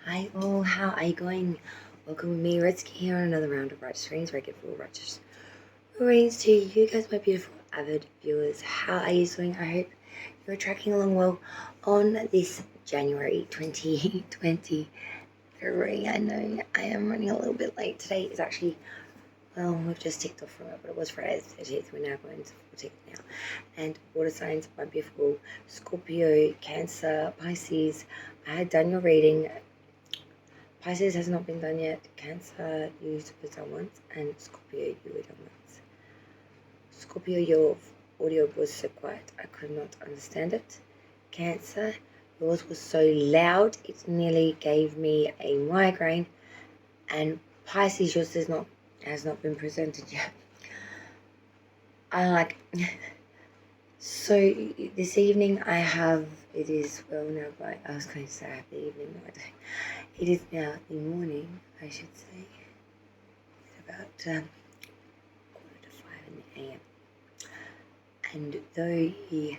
Hi all, how are you going? Welcome with me, Redsky, here on another round of Righteous Readings, where I give full righteous readings to you guys, my beautiful avid viewers. How are you doing? I hope you're tracking along well on this January 2023. I know I am running a little bit late today. It's actually, well, we've just ticked off from it, but it was Friday the 30th. We're now going to 14th now. And water signs, my beautiful Scorpio, Cancer, Pisces. I had done your reading. Pisces has not been done yet. Cancer, you were done once, and Scorpio, you were done once. Scorpio, your audio was so quiet, I could not understand it. Cancer, yours was so loud, it nearly gave me a migraine. And Pisces, yours has not been presented yet. So this evening it is, well, no, right, I was going to say I have the evening, no, I don't. It is now the morning, I should say. It's about 4:45 in the AM. And though it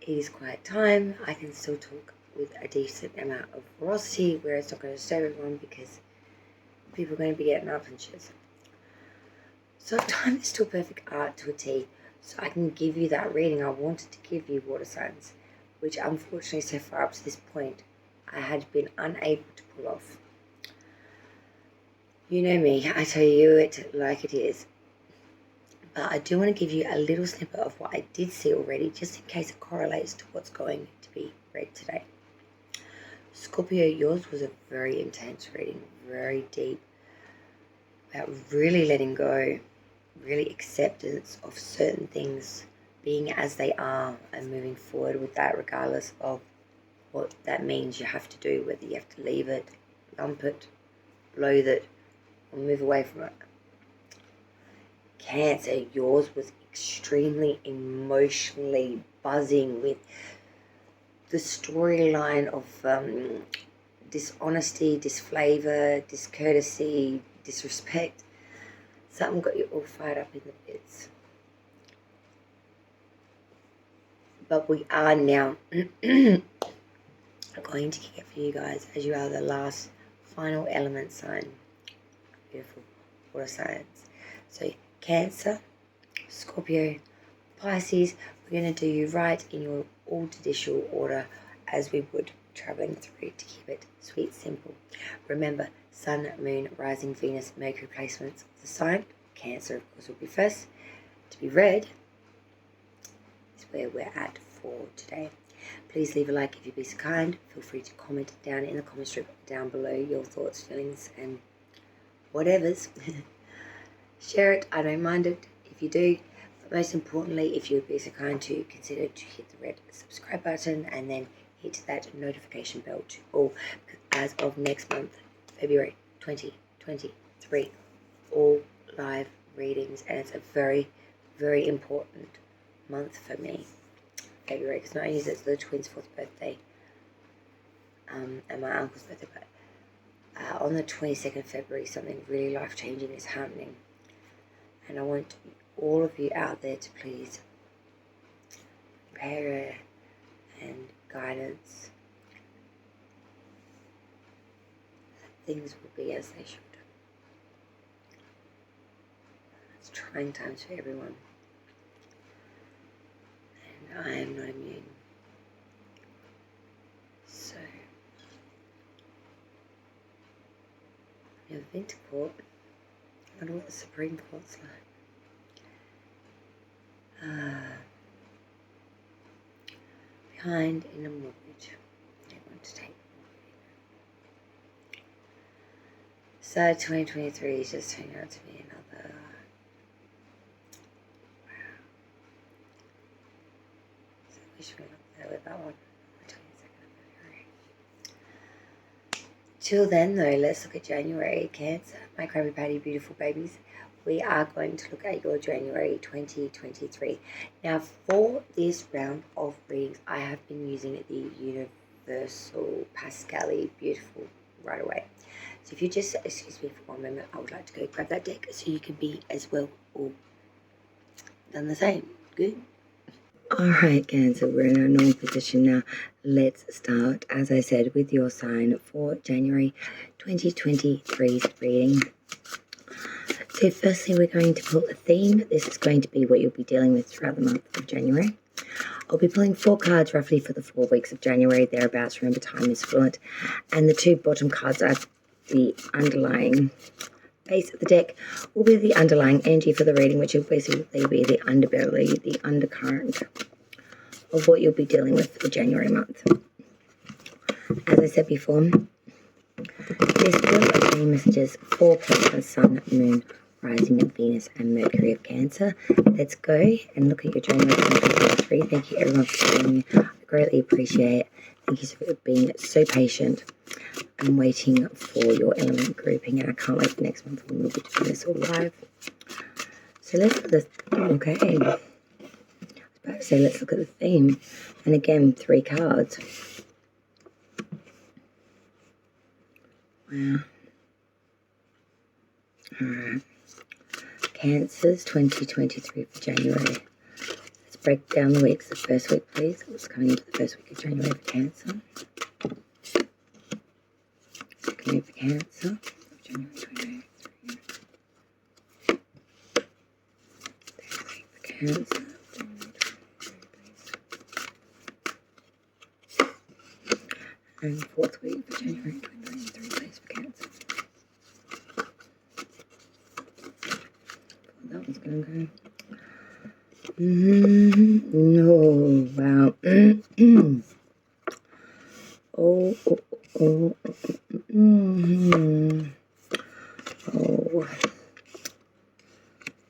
is quiet time, I can still talk with a decent amount of ferocity, where it's not going to disturb everyone because people are going to be getting up and shit. So I've timed this to a perfect art to a T, so I can give you that reading I wanted to give you, water signs, which unfortunately so far up to this point I had been unable to pull off. You know me, I tell you it like it is. But I do want to give you a little snippet of what I did see already, just in case it correlates to what's going to be read today. Scorpio, yours was a very intense reading, very deep, about really letting go, really acceptance of certain things being as they are and moving forward with that, regardless of what that means you have to do, whether you have to leave it, lump it, loathe it, or move away from it. Cancer, yours was extremely emotionally buzzing with the storyline of dishonesty, disflavor, discourtesy, disrespect. Something got you all fired up in the bits. But we are now going to kick it for you guys, as you are the last final element sign. Beautiful water signs. So Cancer, Scorpio, Pisces, we're going to do you right in your all judicial order as we would traveling through to keep it sweet, simple. Remember, Sun, Moon, Rising, Venus, Mercury placements of the sign. Cancer, of course, will be first. To be read is where we're at for today. Please leave a like if you'd be so kind. Feel free to comment down in the comment strip down below your thoughts, feelings, and whatevers. Share it, I don't mind it if you do. But most importantly, if you would be so kind to consider to hit the red subscribe button and then hit that notification bell to all, because as of next month, February 2023, all live readings, and it's a very, very important month for me, February, because not only is it the twins' 4th birthday and my uncle's birthday, but on the 22nd of February, something really life-changing is happening. And I want all of you out there to please prayer and guidance. Things will be as they should. It's trying times for everyone. And I am not immune. So, I've never been to court. I wonder what the Supreme Court's like. Behind in a mortgage. They want to take mortgage. So 2023 is just turning out to be another. Wow. So we should be up there with that one. The 22nd of February. Till then, though, let's look at January. Cancer, my Krabby Patty beautiful babies. We are going to look at your January 2023. Now, for this round of readings, I have been using the Universal Pascali Beautiful right away. So if you just excuse me for one moment, I would like to go grab that deck so you can be as well all done the same. Good. Alright, Cancer, we're in our normal position now. Let's start, as I said, with your sign for January 2023's reading. So firstly, we're going to pull a theme. This is going to be what you'll be dealing with throughout the month of January. I'll be pulling 4 cards roughly for the 4 weeks of January, thereabouts. Remember, time is fluent. And the 2 bottom cards are the underlying base of the deck will be the underlying energy for the reading, which will basically be the underbelly, the undercurrent of what you'll be dealing with for the January month. As I said before, this will contain messages for planets, Sun, Moon, Rising of Venus, and Mercury of Cancer. Let's go and look at your January 2023. Thank you everyone for joining me. I greatly appreciate it. Thank you for being so patient and waiting for your element grouping, and I can't wait for next month when we'll be doing this all live. So let's look at the okay. I was about to say let's look at the theme. And again, 3 cards. Wow. Alright. Cancers 2023 for January. Let's break down the weeks. The first week, please. What's coming into the first week of January for Cancer? Coming for Cancer of January 2023. Third week for Cancer. And 4th week for January 2023, please, for Cancer. That one's gonna go. No, wow. Oh.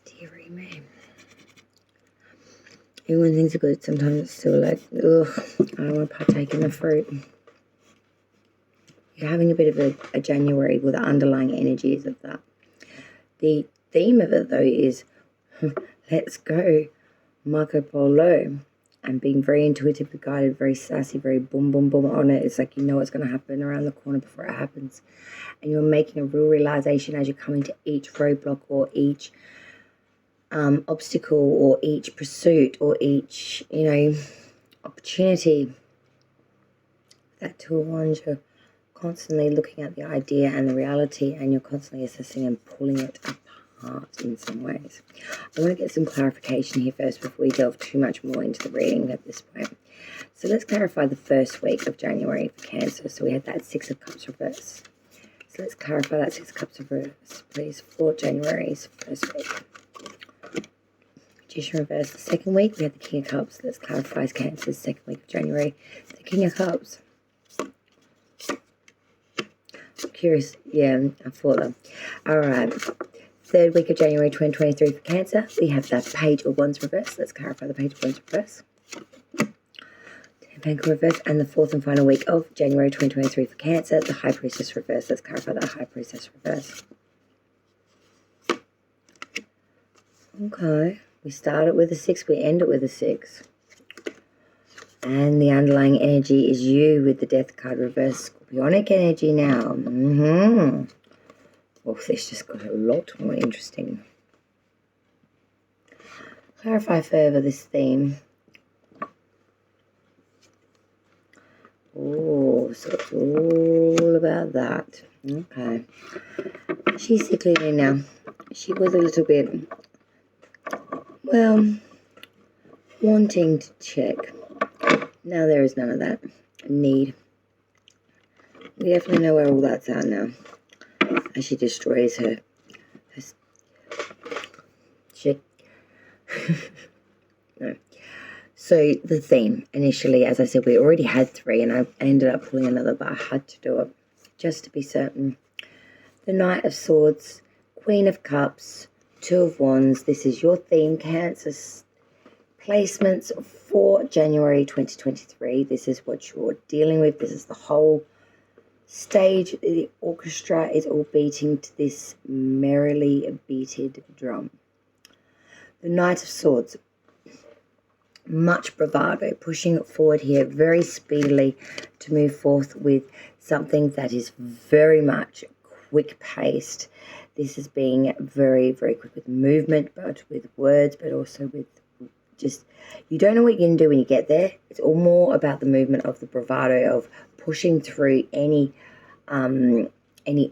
Dearie me. Even when things are good, sometimes it's still like, ugh, I don't want to partake in the fruit. You're having a bit of a January with the underlying energies of that. The theme of it, though, is let's go, Marco Polo. And being very intuitively guided, very sassy, very boom, boom, boom on it. It's like you know what's going to happen around the corner before it happens. And you're making a real realization as you're coming to each roadblock or each obstacle or each pursuit or each, opportunity. That 2 of Wands, you're constantly looking at the idea and the reality, and you're constantly assessing and pulling it apart in some ways. I want to get some clarification here first before we delve too much more into the reading at this point. So let's clarify the first week of January for Cancer. So we had that 6 of Cups reverse. So let's clarify that 6 of Cups reverse, please, for January's first week. Magician reverse. The second week we had the King of Cups. Let's clarify Cancer's second week of January. The King of Cups. I'm curious. Yeah, I thought that. All right. 3rd week of January 2023 for Cancer, we have the Page of Wands reverse. Let's clarify the Page of Wands reverse. 10 of Pentacles reverse. And the 4th and final week of January 2023 for Cancer, the High Priestess reverse. Let's clarify the High Priestess reverse. Okay. We start it with a 6, we end it with a 6. And the underlying energy is you with the Death card reverse. Scorpionic energy now. Well, this just got a lot more interesting. Clarify further this theme. Oh, so it's all about that. Okay. She's sickly now. She was a little bit, well, wanting to check. Now there is none of that need. We definitely know where all that's at now. As she destroys her shit. No. So the theme initially, as I said, we already had 3 and I ended up pulling another, but I had to do it just to be certain. The Knight of Swords, Queen of Cups, 2 of Wands. This is your theme, Cancer placements for January 2023. This is what you're dealing with. This is the whole stage. The orchestra is all beating to this merrily beated drum. The Knight of Swords, much bravado, pushing it forward here very speedily to move forth with something that is very much quick paced. This is being very, very quick with movement, but with words, but also with just, you don't know what you're going to do when you get there. It's all more about the movement of the bravado of pushing through any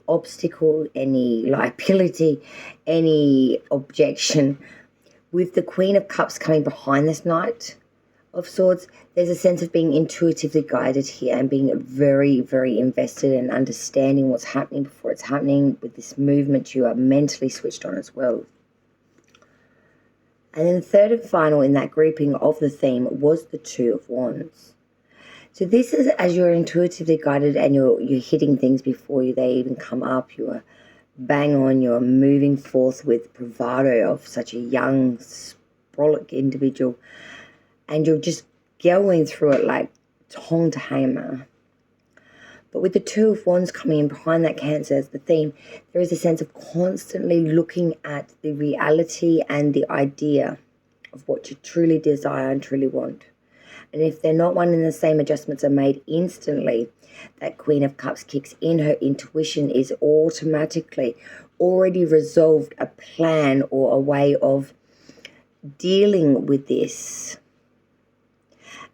obstacle, any liability, any objection. With the Queen of Cups coming behind this Knight of Swords, there's a sense of being intuitively guided here and being very, very invested in understanding what's happening before it's happening. With this movement, you are mentally switched on as well. And then the third and final in that grouping of the theme was the Two of Wands. So this is as you're intuitively guided and you're hitting things before they even come up. You're bang on, you're moving forth with bravado of such a young, frolic individual. And you're just going through it like tong to hammer. But with the Two of Wands coming in behind that Cancer as the theme, there is a sense of constantly looking at the reality and the idea of what you truly desire and truly want. And if they're not one and the same, adjustments are made instantly. That Queen of Cups kicks in. Her intuition is automatically already resolved a plan or a way of dealing with this.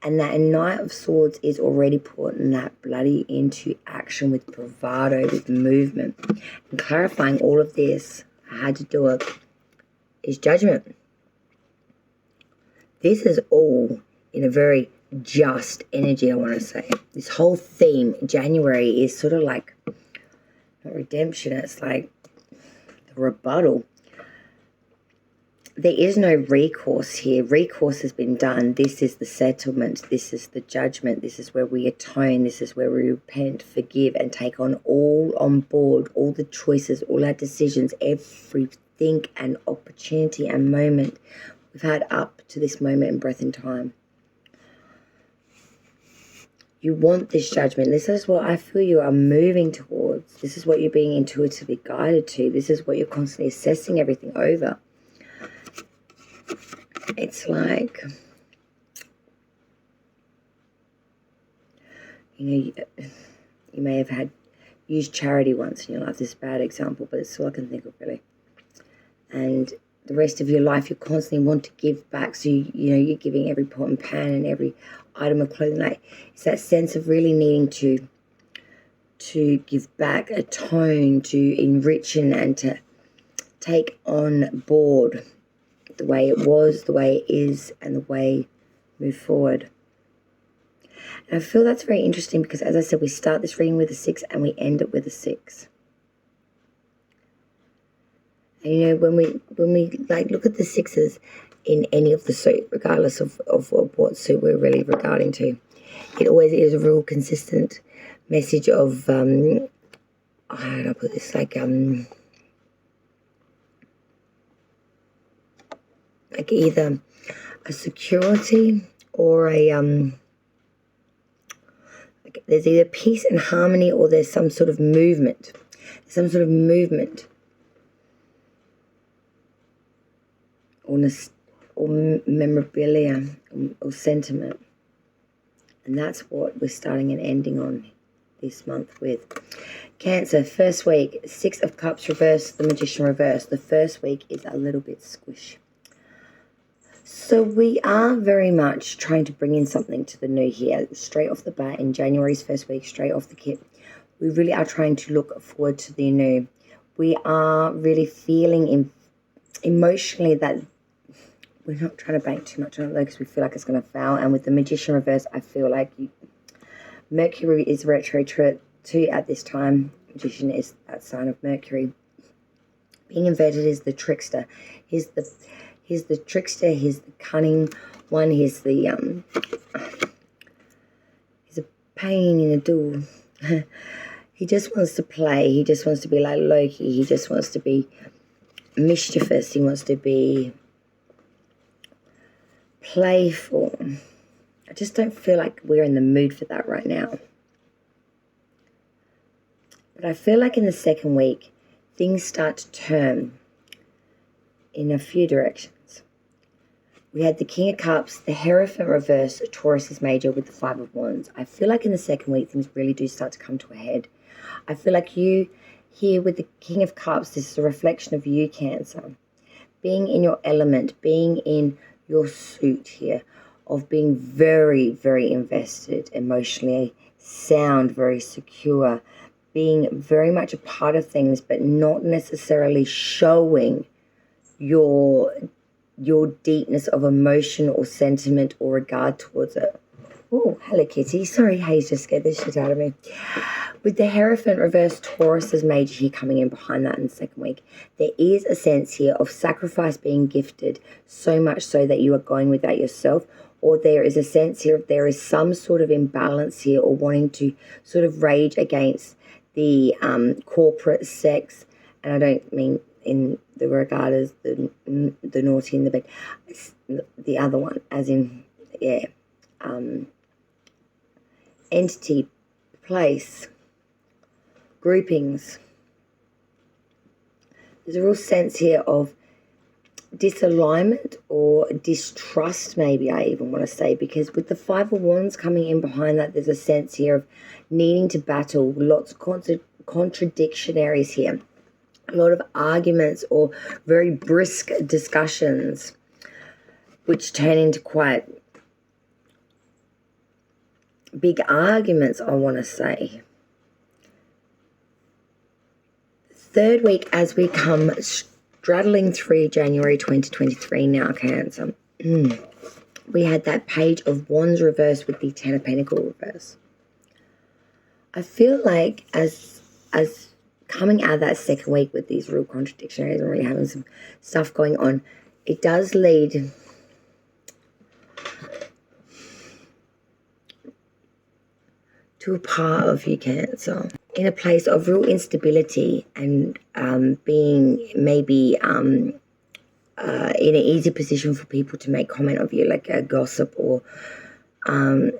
And that Knight of Swords is already putting that bloody into action with bravado, with movement. And clarifying all of this, I had to do it, is Judgment. This is all in a very just energy, I want to say. This whole theme, January, is sort of like, not redemption, it's like the rebuttal. There is no recourse here. Recourse has been done. This is the settlement. This is the judgment. This is where we atone. This is where we repent, forgive, and take on board all the choices, all our decisions, everything and opportunity and moment we've had up to this moment in breath and time. You want this judgment. This is what I feel you are moving towards. This is what you're being intuitively guided to. This is what you're constantly assessing everything over. It's like, you may have used charity once in your life. This is a bad example, but it's all I can think of, really. And the rest of your life, you constantly want to give back. So, you're giving every pot and pan and every item of clothing. Like, it's that sense of really needing to give back, atone, to enrich and to take on board the way it was, the way it is, and the way move forward. And I feel that's very interesting because, as I said, we start this reading with a 6 and we end it with a 6. And when we like look at the 6s in any of the suit, regardless of what suit we're really regarding to, it always is a real consistent message of how do I put this, like either a security or a like there's either peace and harmony or there's some sort of movement. Or memorabilia or sentiment. And that's what we're starting and ending on this month with. Cancer, first week, 6 of Cups reverse, the Magician reverse. The first week is a little bit squish. So we are very much trying to bring in something to the new here. Straight off the bat, in January's first week, straight off the kit, we really are trying to look forward to the new. We are really feeling emotionally that we're not trying to bank too much on it, though, because we feel like it's going to fail. And with the Magician reverse, I feel like Mercury is retro too at this time. Magician is that sign of Mercury. Being inverted is the trickster. He's the trickster. He's the cunning one. He's the he's a pain in the door. He just wants to play. He just wants to be like Loki. He just wants to be mischievous. He wants to be playful. I just don't feel like we're in the mood for that right now. But I feel like in the second week, things start to turn in a few directions. We had the King of Cups, the Hierophant reverse, Taurus is major with the 5 of Wands. I feel like in the second week, things really do start to come to a head. I feel like you here with the King of Cups, this is a reflection of you, Cancer. Being in your element, being in your suit here, of being very, very invested emotionally, sound, very secure, being very much a part of things, but not necessarily showing your deepness of emotion or sentiment or regard towards it. Oh, hello, Kitty. Sorry, Hayes just scared the shit out of me. With the Hierophant reverse, Taurus is major here coming in behind that in the second week. There is a sense here of sacrifice being gifted, so much so that you are going without yourself, or there is a sense here of there is some sort of imbalance here, or wanting to sort of rage against the corporate sex. And I don't mean in the regard as the naughty and the bad, the other one, as in, yeah, entity, place, groupings. There's a real sense here of disalignment or distrust, maybe I even want to say, because with the Five of Wands coming in behind that, there's a sense here of needing to battle lots of contradictionaries here, a lot of arguments or very brisk discussions, which turn into quite big arguments, I want to say. Third week as we come straddling through January 2023 now, Cancer. We had that Page of Wands reverse with the Ten of Pentacles reverse. I feel like as coming out of that second week with these real contradictions and really having some stuff going on, it does lead to a part of you, Cancer, in a place of real instability and being maybe in an easy position for people to make comment of you, like a gossip, or and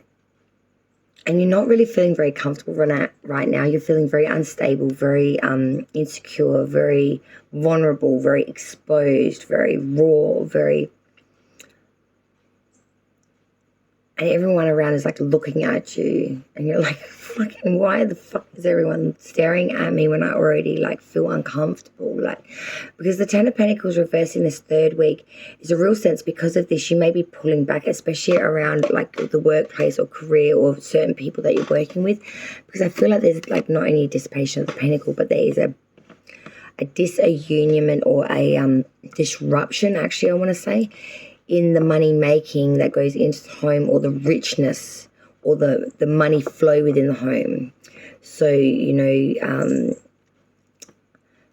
you're not really feeling very comfortable right now. You're feeling very unstable, very insecure, very vulnerable, very exposed, very raw, very... And everyone around is like looking at you, and you're like, fucking, why the fuck is everyone staring at me when I already like feel uncomfortable? Like, because the Ten of Pentacles reverse in this third week is a real sense, because of this, you may be pulling back, especially around like the workplace or career or certain people that you're working with, because I feel like there's like not only dissipation of the pentacle, but there is a disunion or a disruption, actually, I want to say, in the money making that goes into the home, or the richness or the money flow within the home. So, you know,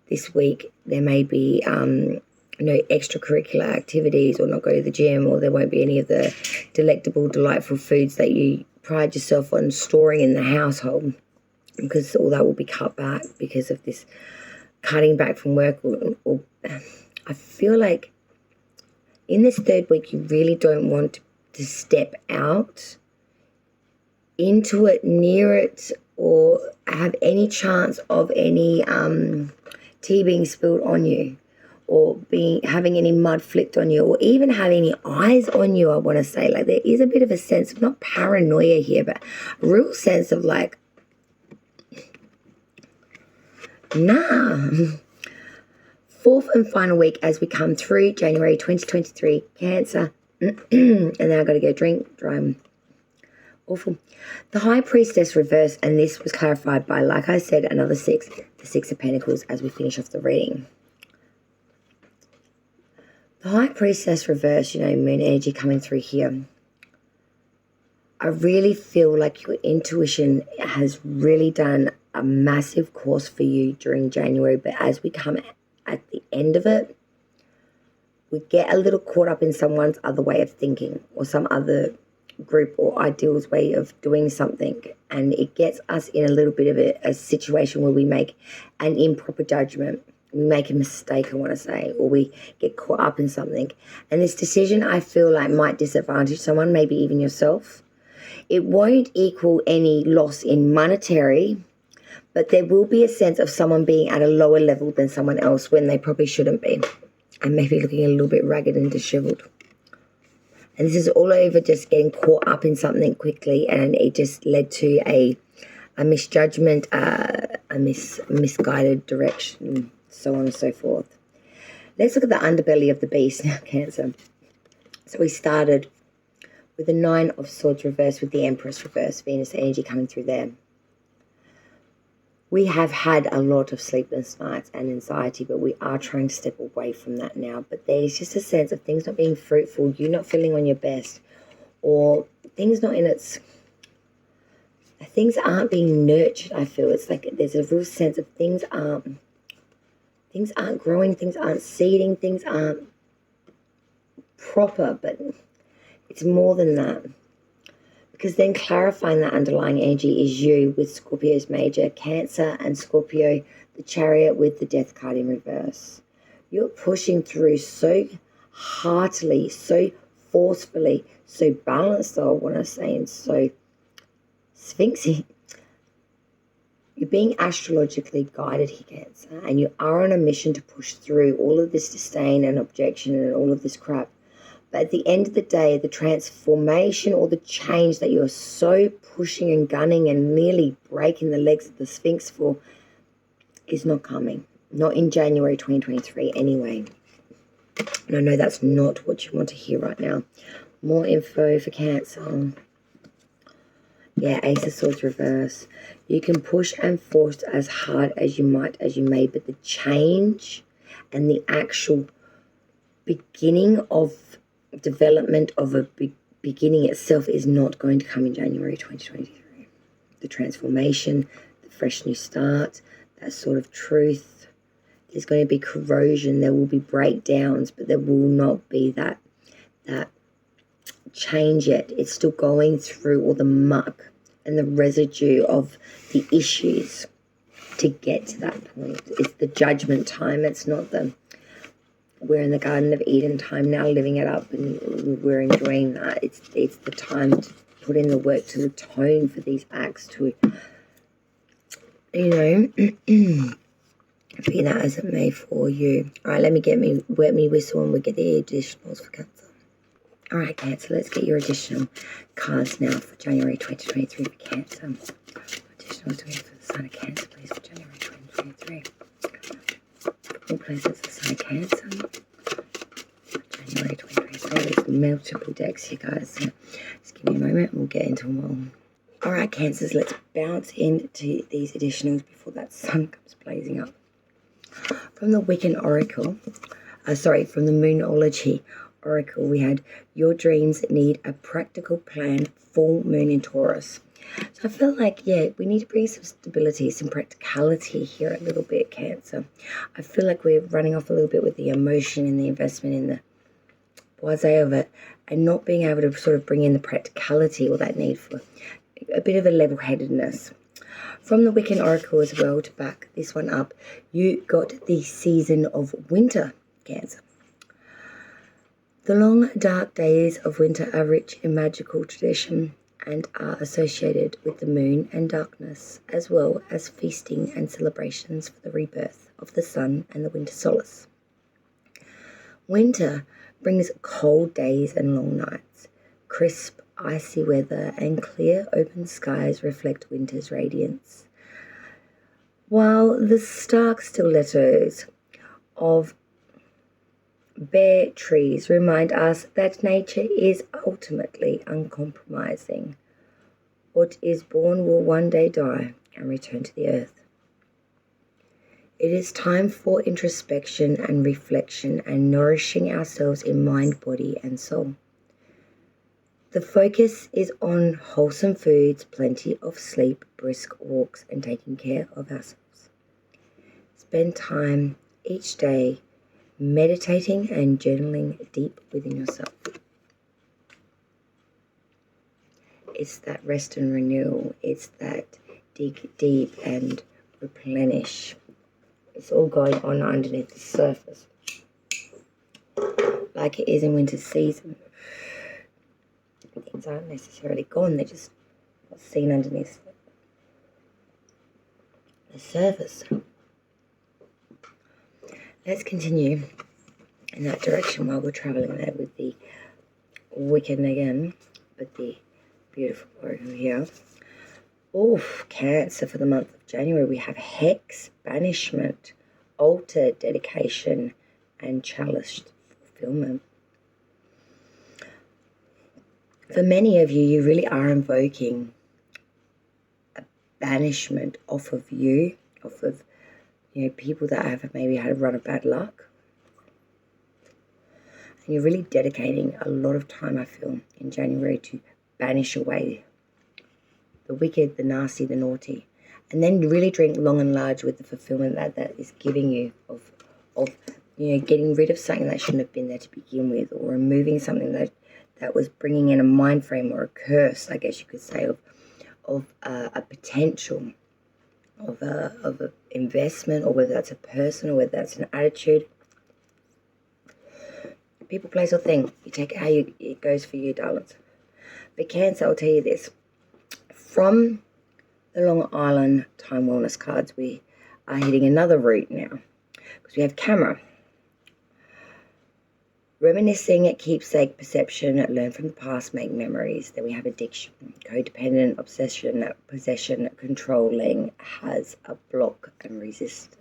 this week there may be, extracurricular activities, or not go to the gym, or there won't be any of the delectable, delightful foods that you pride yourself on storing in the household, because all that will be cut back because of this cutting back from work. Or I feel like in this third week, you really don't want to step out into it, near it, or have any chance of any tea being spilled on you, or having any mud flicked on you, or even having any eyes on you, I want to say. Like, there is a bit of a sense of, not paranoia here, but a real sense of like, nah. Fourth and final week as we come through January 2023, Cancer. And then I've got to go drink, dry. Awful. The High Priestess reverse, and this was clarified by, like I said, another six, the Six of Pentacles, as we finish off the reading. The High Priestess reverse, you know, moon energy coming through here. I really feel like your intuition has really done a massive course for you during January, but as we come at the end of it, we get a little caught up in someone's other way of thinking, or some other group or ideal's way of doing something, and it gets us in a little bit of a situation where we make an improper judgment, we make a mistake, I want to say, or we get caught up in something, and this decision, I feel like, might disadvantage someone, maybe even yourself. It won't equal any loss in monetary, but there will be a sense of someone being at a lower level than someone else when they probably shouldn't be, and maybe looking a little bit ragged and disheveled. And this is all over just getting caught up in something quickly, and it just led to a misjudgment, a misguided direction, so on and so forth. Let's look at the underbelly of the beast now, Cancer. So we started with the Nine of Swords reversed with the Empress reverse, Venus energy coming through there. We have had a lot of sleepless nights and anxiety, but we are trying to step away from that now. But there's just a sense of things not being fruitful, you not feeling on your best, or things not in its... Things aren't being nurtured, I feel. It's like there's a real sense of things aren't growing, things aren't seeding, things aren't proper, but it's more than that. Because then clarifying that underlying energy is you with Scorpio's major, Cancer, and Scorpio, the Chariot with the Death card in reverse. You're pushing through so heartily, so forcefully, so balanced, I want to say, and so sphinxy. You're being astrologically guided here, Cancer, and you are on a mission to push through all of this disdain and objection and all of this crap. But at the end of the day, the transformation or the change that you're so pushing and gunning and nearly breaking the legs of the Sphinx for is not coming. Not in January 2023 anyway. And I know that's not what you want to hear right now. More info for Cancer. Yeah, Ace of Swords reverse. You can push and force as hard as you might, as you may, but the change and the actual beginning of development of a beginning itself is not going to come in January 2023. The transformation, the fresh new start, that sort of truth. There's going to be corrosion, there will be breakdowns, but there will not be that change yet. It's still going through all the muck and the residue of the issues to get to that point. It's the judgment time. It's not the we're in the Garden of Eden time now, living it up, and we're enjoying that. It's the time to put in the work, to atone for these acts, to, you know, be that as it may for you. All right, let me wet me whistle and we get the additionals for Cancer. All right, Cancer, let's get your additional cards now for January 2023 for Cancer. Additionals do we have for the sign of Cancer, please, for January 2023. All places the sign of Cancer. January 2023. There's multiple decks here, guys. So just give me a moment and we'll get into them all. All right, Cancers, let's bounce into these additionals before that sun comes blazing up. From the Wiccan Oracle, from the Moonology Oracle, we had your dreams need a practical plan, full moon in Taurus. So I feel like, yeah, we need to bring some stability, some practicality here a little bit, Cancer. I feel like we're running off a little bit with the emotion and the investment in the blasé of it and not being able to sort of bring in the practicality or that need for a bit of a level-headedness. From the Wiccan Oracle as well, to back this one up, you got the season of winter, Cancer. The long, dark days of winter are rich in magical tradition and are associated with the moon and darkness, as well as feasting and celebrations for the rebirth of the sun and the winter solace. Winter brings cold days and long nights. Crisp, icy weather and clear, open skies reflect winter's radiance, while the stark stilettos of bare trees remind us that nature is ultimately uncompromising. What is born will one day die and return to the earth. It is time for introspection and reflection and nourishing ourselves in mind, body, and soul. The focus is on wholesome foods, plenty of sleep, brisk walks, and taking care of ourselves. Spend time each day meditating and journaling deep within yourself. It's that rest and renewal. It's that dig deep and replenish. It's all going on underneath the surface, like it is in winter season. Things aren't necessarily gone, they're just not seen underneath the surface. Let's continue in that direction while we're traveling there with the Wiccan again, with the beautiful oracle here. Oof, Cancer for the month of January. We have Hex, Banishment, Altar, Dedication, and Chalice, Fulfillment. For many of you, you really are invoking a banishment off of you, off of, people that have maybe had a run of bad luck. And you're really dedicating a lot of time, I feel, in January to banish away the wicked, the nasty, the naughty. And then really drink long and large with the fulfillment that is giving you of getting rid of something that shouldn't have been there to begin with, or removing something that was bringing in a mind frame or a curse, I guess you could say, of a potential of a investment, or whether that's a person or whether that's an attitude. People, place, or thing. You take it how it goes for you, darlings. But Cancer, I'll tell you this. From the Long Island Time Wellness cards, we are hitting another route now. Because we have camera. Reminiscing, keepsake, perception, learn from the past, make memories. Then we have addiction, codependent, obsession, possession, controlling, has a block and resistance.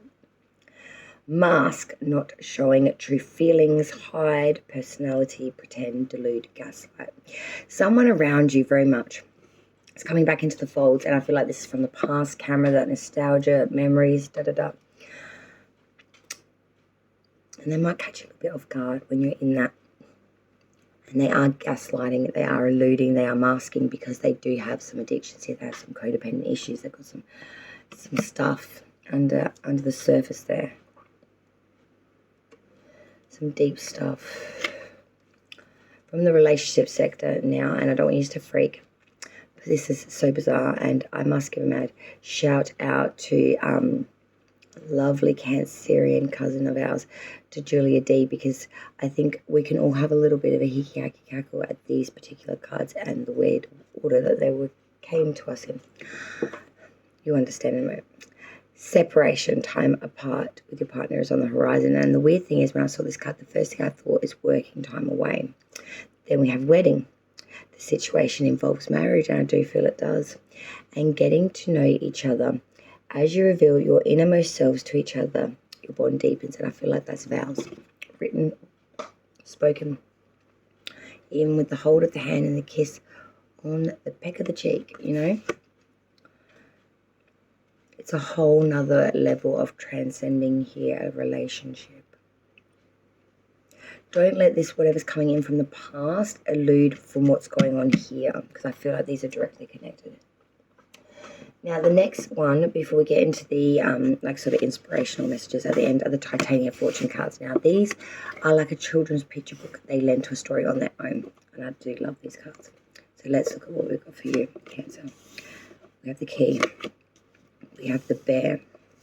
Mask, not showing true feelings, hide, personality, pretend, delude, gaslight. Someone around you very much is coming back into the folds, and I feel like this is from the past, camera, that nostalgia, memories, da-da-da. And they might catch you a little bit off guard when you're in that. And they are gaslighting, they are eluding, they are masking, because they do have some addictions here. They have some codependent issues. They've got some stuff under the surface there. Some deep stuff. From the relationship sector now, and I don't want you to freak. This is so bizarre, and I must give a mad shout out to lovely Cancerian cousin of ours, to Julia D, because I think we can all have a little bit of a hickey cackle at these particular cards and the weird order that they came to us in. You understand in a moment. Separation, time apart with your partner is on the horizon. And the weird thing is, when I saw this card, the first thing I thought is working time away. Then we have wedding. The situation involves marriage, and I do feel it does. And getting to know each other. As you reveal your innermost selves to each other, your bond deepens, and I feel like that's vows. Written, spoken, even with the hold of the hand and the kiss on the peck of the cheek, It's a whole nother level of transcending here a relationship. Don't let this, whatever's coming in from the past, elude from what's going on here, because I feel like these are directly connected. Now, the next one, before we get into the sort of inspirational messages at the end, are the Titania Fortune cards. Now, these are like a children's picture book. They lend to a story on their own, and I do love these cards. So let's look at what we've got for you, Cancer. We have the key. We have the bear.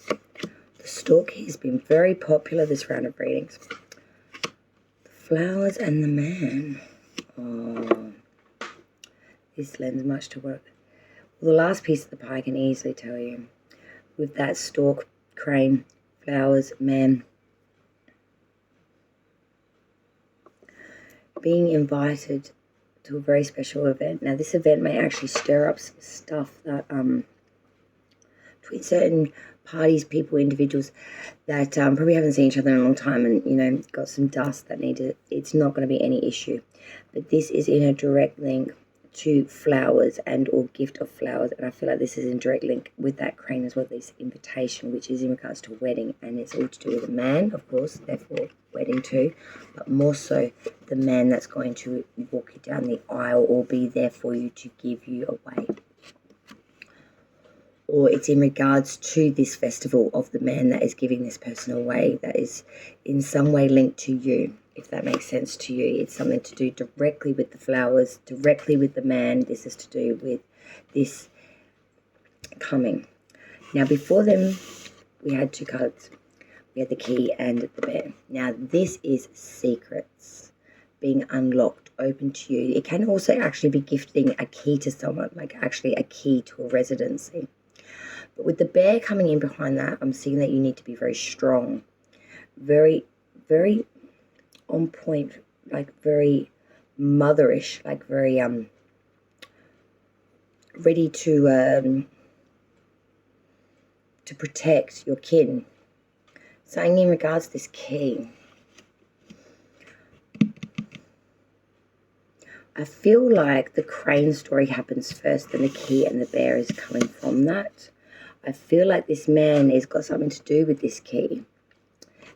The stork has been very popular this round of readings. The flowers and the man. Oh, this lends much to work. Well, the last piece of the pie I can easily tell you. With that stork, crane, flowers, man. Being invited to a very special event. Now, this event may actually stir up some stuff that between certain parties, people, individuals that probably haven't seen each other in a long time, and got some dust that needed. It's not going to be any issue, but this is in a direct link to flowers and or gift of flowers, and I feel like this is in direct link with that crane as well, this invitation, which is in regards to wedding, and it's all to do with a man, of course, therefore wedding too, but more so the man that's going to walk you down the aisle or be there for you to give you away. Or it's in regards to this festival of the man that is giving this person away, that is in some way linked to you, if that makes sense to you. It's something to do directly with the flowers, directly with the man. This is to do with this coming. Now, before them, we had two cards. We had the key and the bear. Now, this is secrets being unlocked, open to you. It can also actually be gifting a key to someone, like actually a key to a residency. But with the bear coming in behind that, I'm seeing that you need to be very strong, very, very on point, like very motherish, like very ready to protect your kin. Saying in regards to this key, I feel like the crane story happens first, then the key and the bear is coming from that. I feel like this man has got something to do with this key.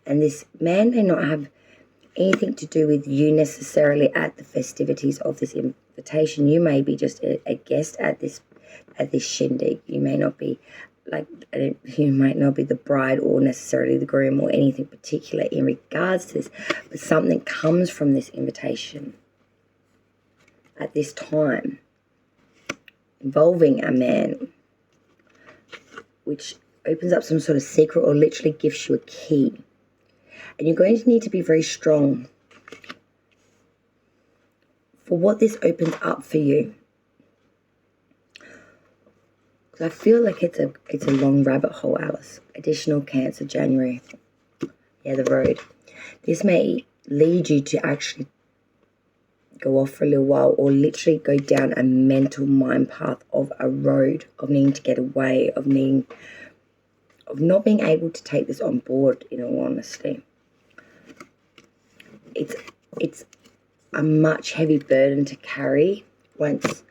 And this man may not have anything to do with you necessarily at the festivities of this invitation. You may be just a guest at this shindig. You may not be you might not be the bride or necessarily the groom or anything particular in regards to this, but something comes from this invitation at this time involving a man, which opens up some sort of secret or literally gives you a key. And you're going to need to be very strong for what this opens up for you. Because I feel like it's a long rabbit hole, Alice. Additional Cancer, January. Yeah, the road. This may lead you to actually go off for a little while or literally go down a mental mind path of a road, of needing to get away, of not being able to take this on board, in all honesty. It's a much heavy burden to carry once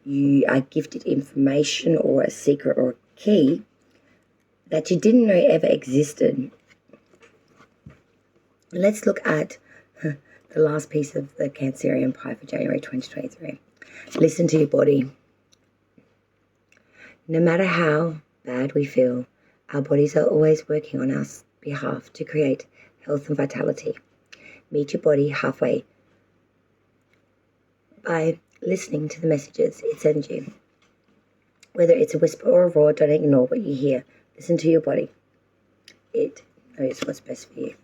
you are gifted information or a secret or a key that you didn't know ever existed. Let's look at the last piece of the Cancerian pie for January 2023. Listen to your body. No matter how bad we feel, our bodies are always working on our behalf to create health and vitality. Meet your body halfway by listening to the messages it sends you. Whether it's a whisper or a roar, don't ignore what you hear. Listen to your body. It knows what's best for you.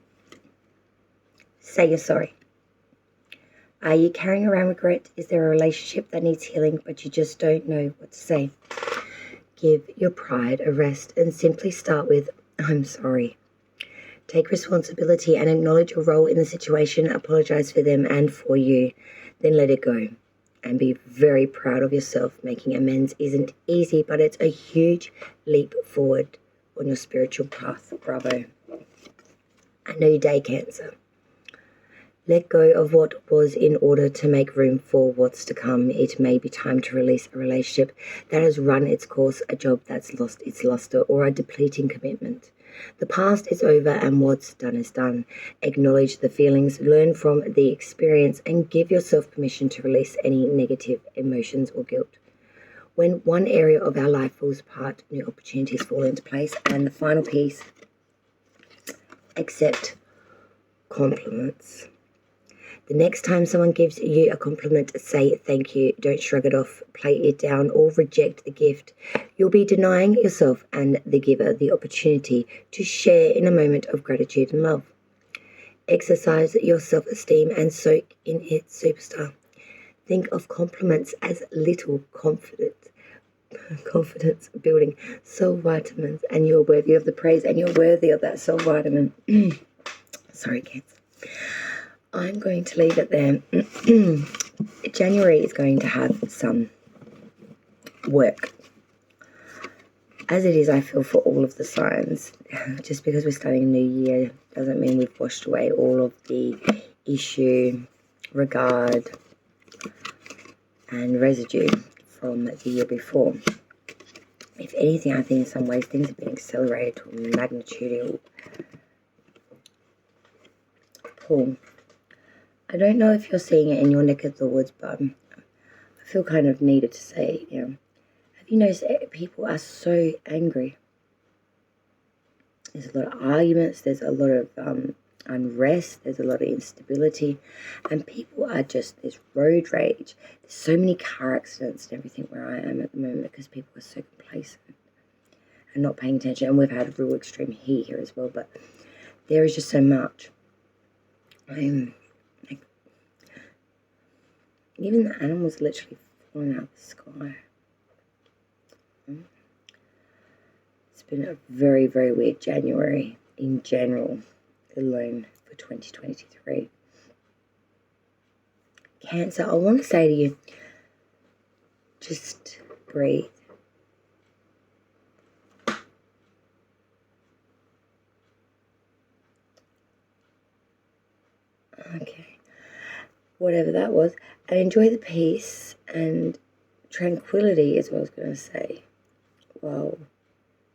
Say you're sorry. Are you carrying around regret? Is there a relationship that needs healing, but you just don't know what to say? Give your pride a rest and simply start with, I'm sorry. Take responsibility and acknowledge your role in the situation. Apologize for them and for you. Then let it go. And be very proud of yourself. Making amends isn't easy, but it's a huge leap forward on your spiritual path. Bravo. A new day, Cancer. Let go of what was in order to make room for what's to come. It may be time to release a relationship that has run its course, a job that's lost its luster, or a depleting commitment. The past is over and what's done is done. Acknowledge the feelings, learn from the experience, and give yourself permission to release any negative emotions or guilt. When one area of our life falls apart, new opportunities fall into place. And the final piece, accept compliments. The next time someone gives you a compliment, say thank you. Don't shrug it off, play it down, or reject the gift. You'll be denying yourself and the giver the opportunity to share in a moment of gratitude and love. Exercise your self-esteem and soak in it, superstar. Think of compliments as little confidence building soul vitamins, and you're worthy of the praise and you're worthy of that soul vitamin. Sorry, Cancer. I'm going to leave it there. January is going to have some work. As it is, I feel, for all of the signs. Just because we're starting a new year doesn't mean we've washed away all of the issue, regard, and residue from the year before. If anything, I think in some ways things have been accelerated to a magnitude pull. I don't know if you're seeing it in your neck of the woods, but I feel kind of needed to say it. Have you noticed people are so angry? There's a lot of arguments, there's a lot of unrest, there's a lot of instability, and people are just, there's road rage. There's so many car accidents and everything where I am at the moment because people are so complacent and not paying attention. And we've had real extreme heat here as well, but there is just so much. Even the animals literally falling out of the sky. It's been a very, very weird January in general, alone for 2023. Cancer, I want to say to you, just breathe. Okay. whatever that was, and enjoy the peace and tranquility is what I was going to say. Well,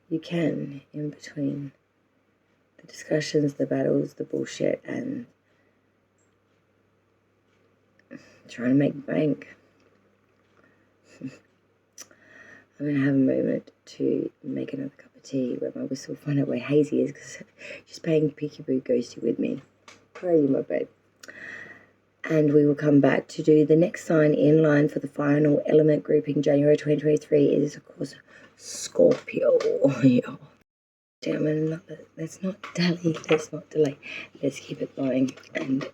you can, in between the discussions, the battles, the bullshit, and trying to make bank. I'm going to have a moment to make another cup of tea where my whistle will find out where Hazy is, because she's playing Peekaboo Ghosty with me. Where are you, my babe? And we will come back to do the next sign in line for the final element grouping January 2023 is, of course, Scorpio. Damn it, let's not dally, let's not delay. Let's keep it going, and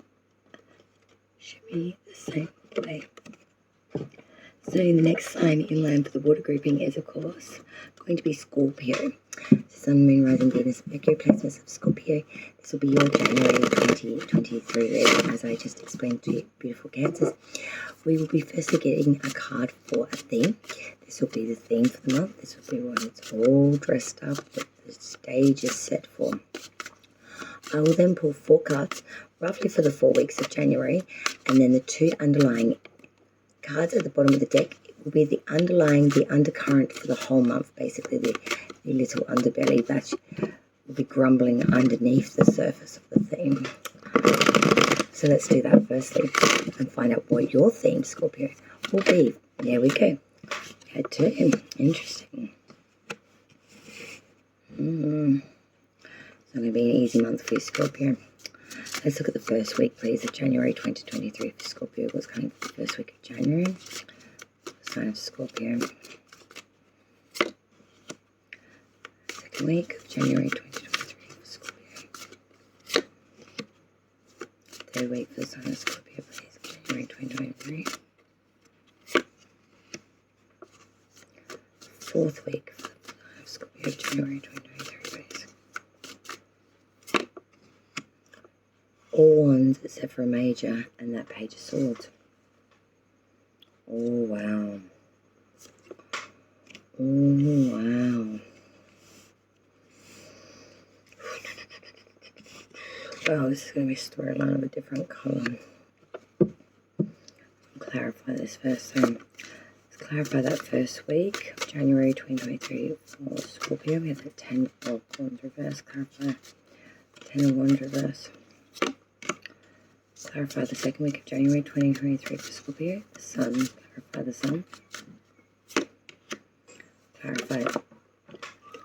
should be the same way. So the next sign in line for the water grouping is, of course, going to be Scorpio. Sun, Moon, Rising, Venus, Mercury placements of Scorpio. This will be your January 2023 reading, as I just explained to you, beautiful Cancers. We will be firstly getting a card for a theme. This will be the theme for the month. This will be when it's all dressed up, what the stage is set for. I will then pull 4 cards, roughly for the 4 weeks of January, and then the 2 underlying cards at the bottom of the deck will be the undercurrent for the whole month, basically the little underbelly that will be grumbling underneath the surface of the theme. So let's do that firstly and find out what your theme, Scorpio, will be. There we go. Head to him. Interesting. It's not going to be an easy month for you, Scorpio. Let's look at the first week, please, of January 2023 for Scorpio. What's coming for the first week of January? Sign of Scorpio. Second week of January 2023 for Scorpio. Third week for the sign of Scorpio, please, of January 2023. Fourth week for the sign of Scorpio of January 2023, please. All wands except for a major and that page of swords. Oh, wow. Oh, wow. Wow, this is going to be a storyline of a different colour. I'll clarify this first. So, let's clarify that first week of January 2023 for Scorpio. We have the 10 of Wands reverse. Clarify 10 of Wands reverse. Clarify the second week of January 2023 for Scorpio. The Sun. Clarify the Sun. Clarify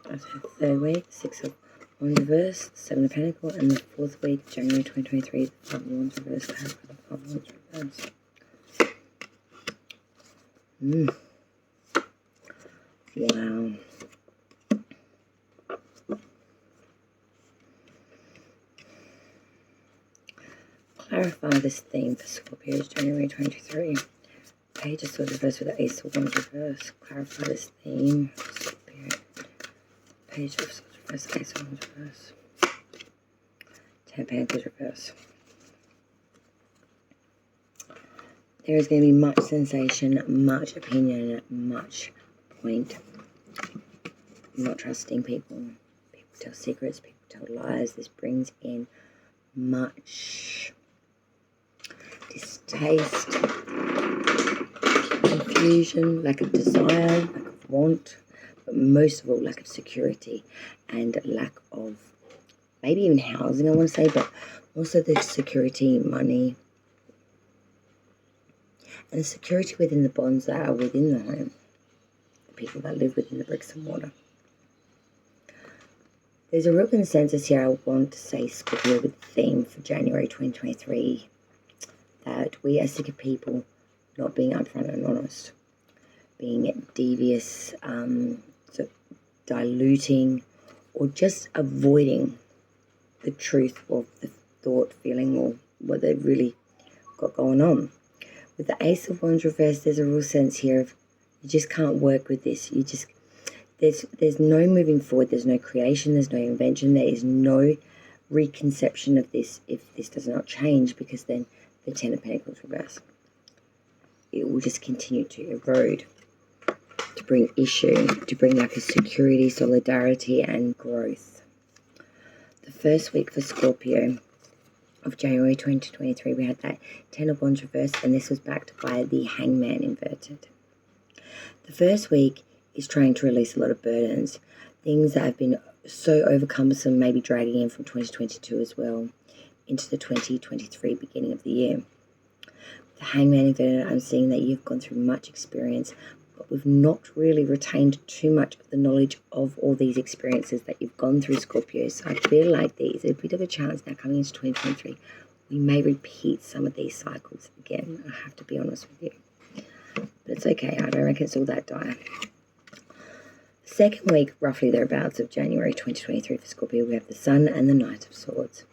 the third week. 6 of Wands reverse. 7 of Pentacles. And the fourth week of January 2023. The 5 of Wands reverse. Clarify the 5 of Wands reverse. Wow. Clarify this theme for Scorpio's January 2023. Page of Swords reverse with the Ace of Wands reverse. Clarify this theme for Scorpio. Page of Swords reverse, Ace of Wands reverse. 10 of Pentacles reverse. There is going to be much sensation, much opinion, much point. Not trusting people. People tell secrets, people tell lies. This brings in much distaste, confusion, lack of desire, lack of want, but most of all, lack of security and lack of maybe even housing, I want to say, but also the security, money, and the security within the bonds that are within the home, the people that live within the bricks and mortar. There's a real consensus here. I want to say, Scorpio, with the theme for January 2023, that we are sick of people not being upfront and honest, being devious, so diluting, or just avoiding the truth of the thought, feeling, or what they've really got going on. With the Ace of Wands reversed, there's a real sense here of you just can't work with this. You just there's no moving forward. There's no creation. There's no invention. There is no reconception of this if this does not change, because then the 10 of Pentacles reverse. It will just continue to erode, to bring issue, to bring lack of security, solidarity, and growth. The first week for Scorpio of January 2023, we had that 10 of Wands reversed, and this was backed by the Hangman inverted. The first week is trying to release a lot of burdens, things that have been so overcumbersome, maybe dragging in from 2022 as well into the 2023 beginning of the year. The Hangman inverted, I'm seeing that you've gone through much experience, but we've not really retained too much of the knowledge of all these experiences that you've gone through, Scorpio. So I feel like there is a bit of a chance now coming into 2023, we may repeat some of these cycles again. I have to be honest with you. But it's okay. I don't reckon it's all that dire. Second week, roughly thereabouts, of January 2023 for Scorpio, we have the Sun and the Knight of Swords.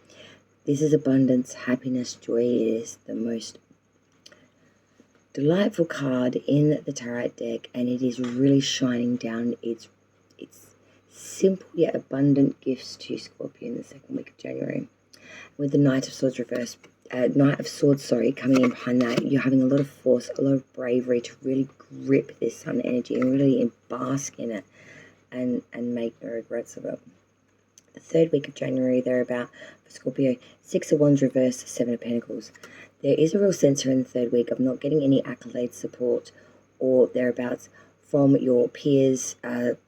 This is abundance, happiness, joy. It is the most delightful card in the tarot deck, and it is really shining down its simple yet abundant gifts to Scorpio in the second week of January. With the Knight of Swords reversed, coming in behind that, you're having a lot of force, a lot of bravery to really grip this Sun energy and really bask in it and make no regrets of it. The third week of January, thereabout, for Scorpio, 6 of Wands reversed, 7 of Pentacles. There is a real sense here in the third week of not getting any accolades, support, or thereabouts from your peers,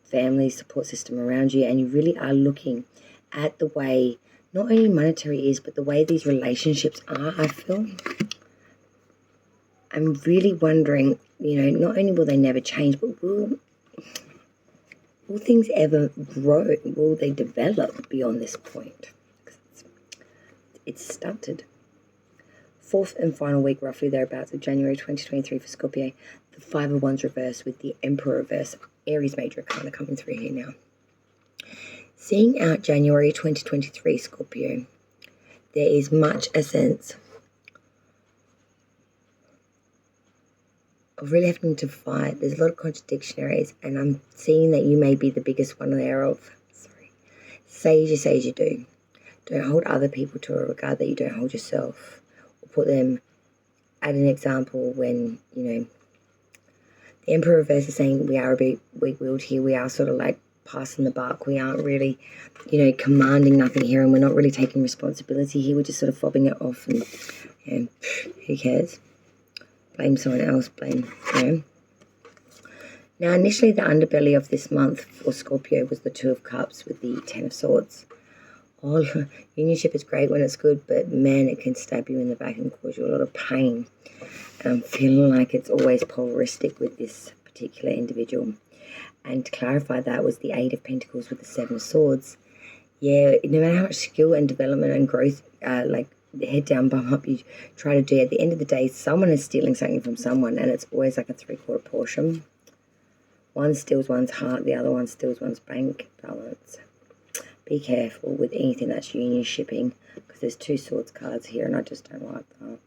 family, support system around you, and you really are looking at the way not only monetary is, but the way these relationships are, I feel. I'm really wondering, not only will they never change, but will things ever grow? Will they develop beyond this point? It's stunted. Fourth and final week, roughly thereabouts, of January 2023 for Scorpio, the 5 of Wands reversed with the Emperor reverse, Aries major arcana coming through here now. Seeing out January 2023, Scorpio, there is much a sense of really having to fight. There's a lot of contradictionaries, and I'm seeing that you may be the biggest one thereof. Say as you do. Don't hold other people to a regard that you don't hold yourself. Put them at an example when, the Emperor reverse is saying we are a bit weak-willed here. We are sort of like passing the buck. We aren't really, commanding nothing here, and we're not really taking responsibility here. We're just sort of fobbing it off, and who cares? Blame someone else, Now, initially, the underbelly of this month for Scorpio was the 2 of Cups with the 10 of Swords. Unionship is great when it's good, but man, it can stab you in the back and cause you a lot of pain. And I'm feeling like it's always polaristic with this particular individual. And to clarify, that was the 8 of Pentacles with the 7 of Swords. Yeah, no matter how much skill and development and growth, like the head down, bum up, you try to do, at the end of the day, someone is stealing something from someone, and it's always like a 3/4 portion. One steals one's heart, the other one steals one's bank balance. Be careful with anything that's union shipping, because there's 2 swords cards here, and I just don't like that.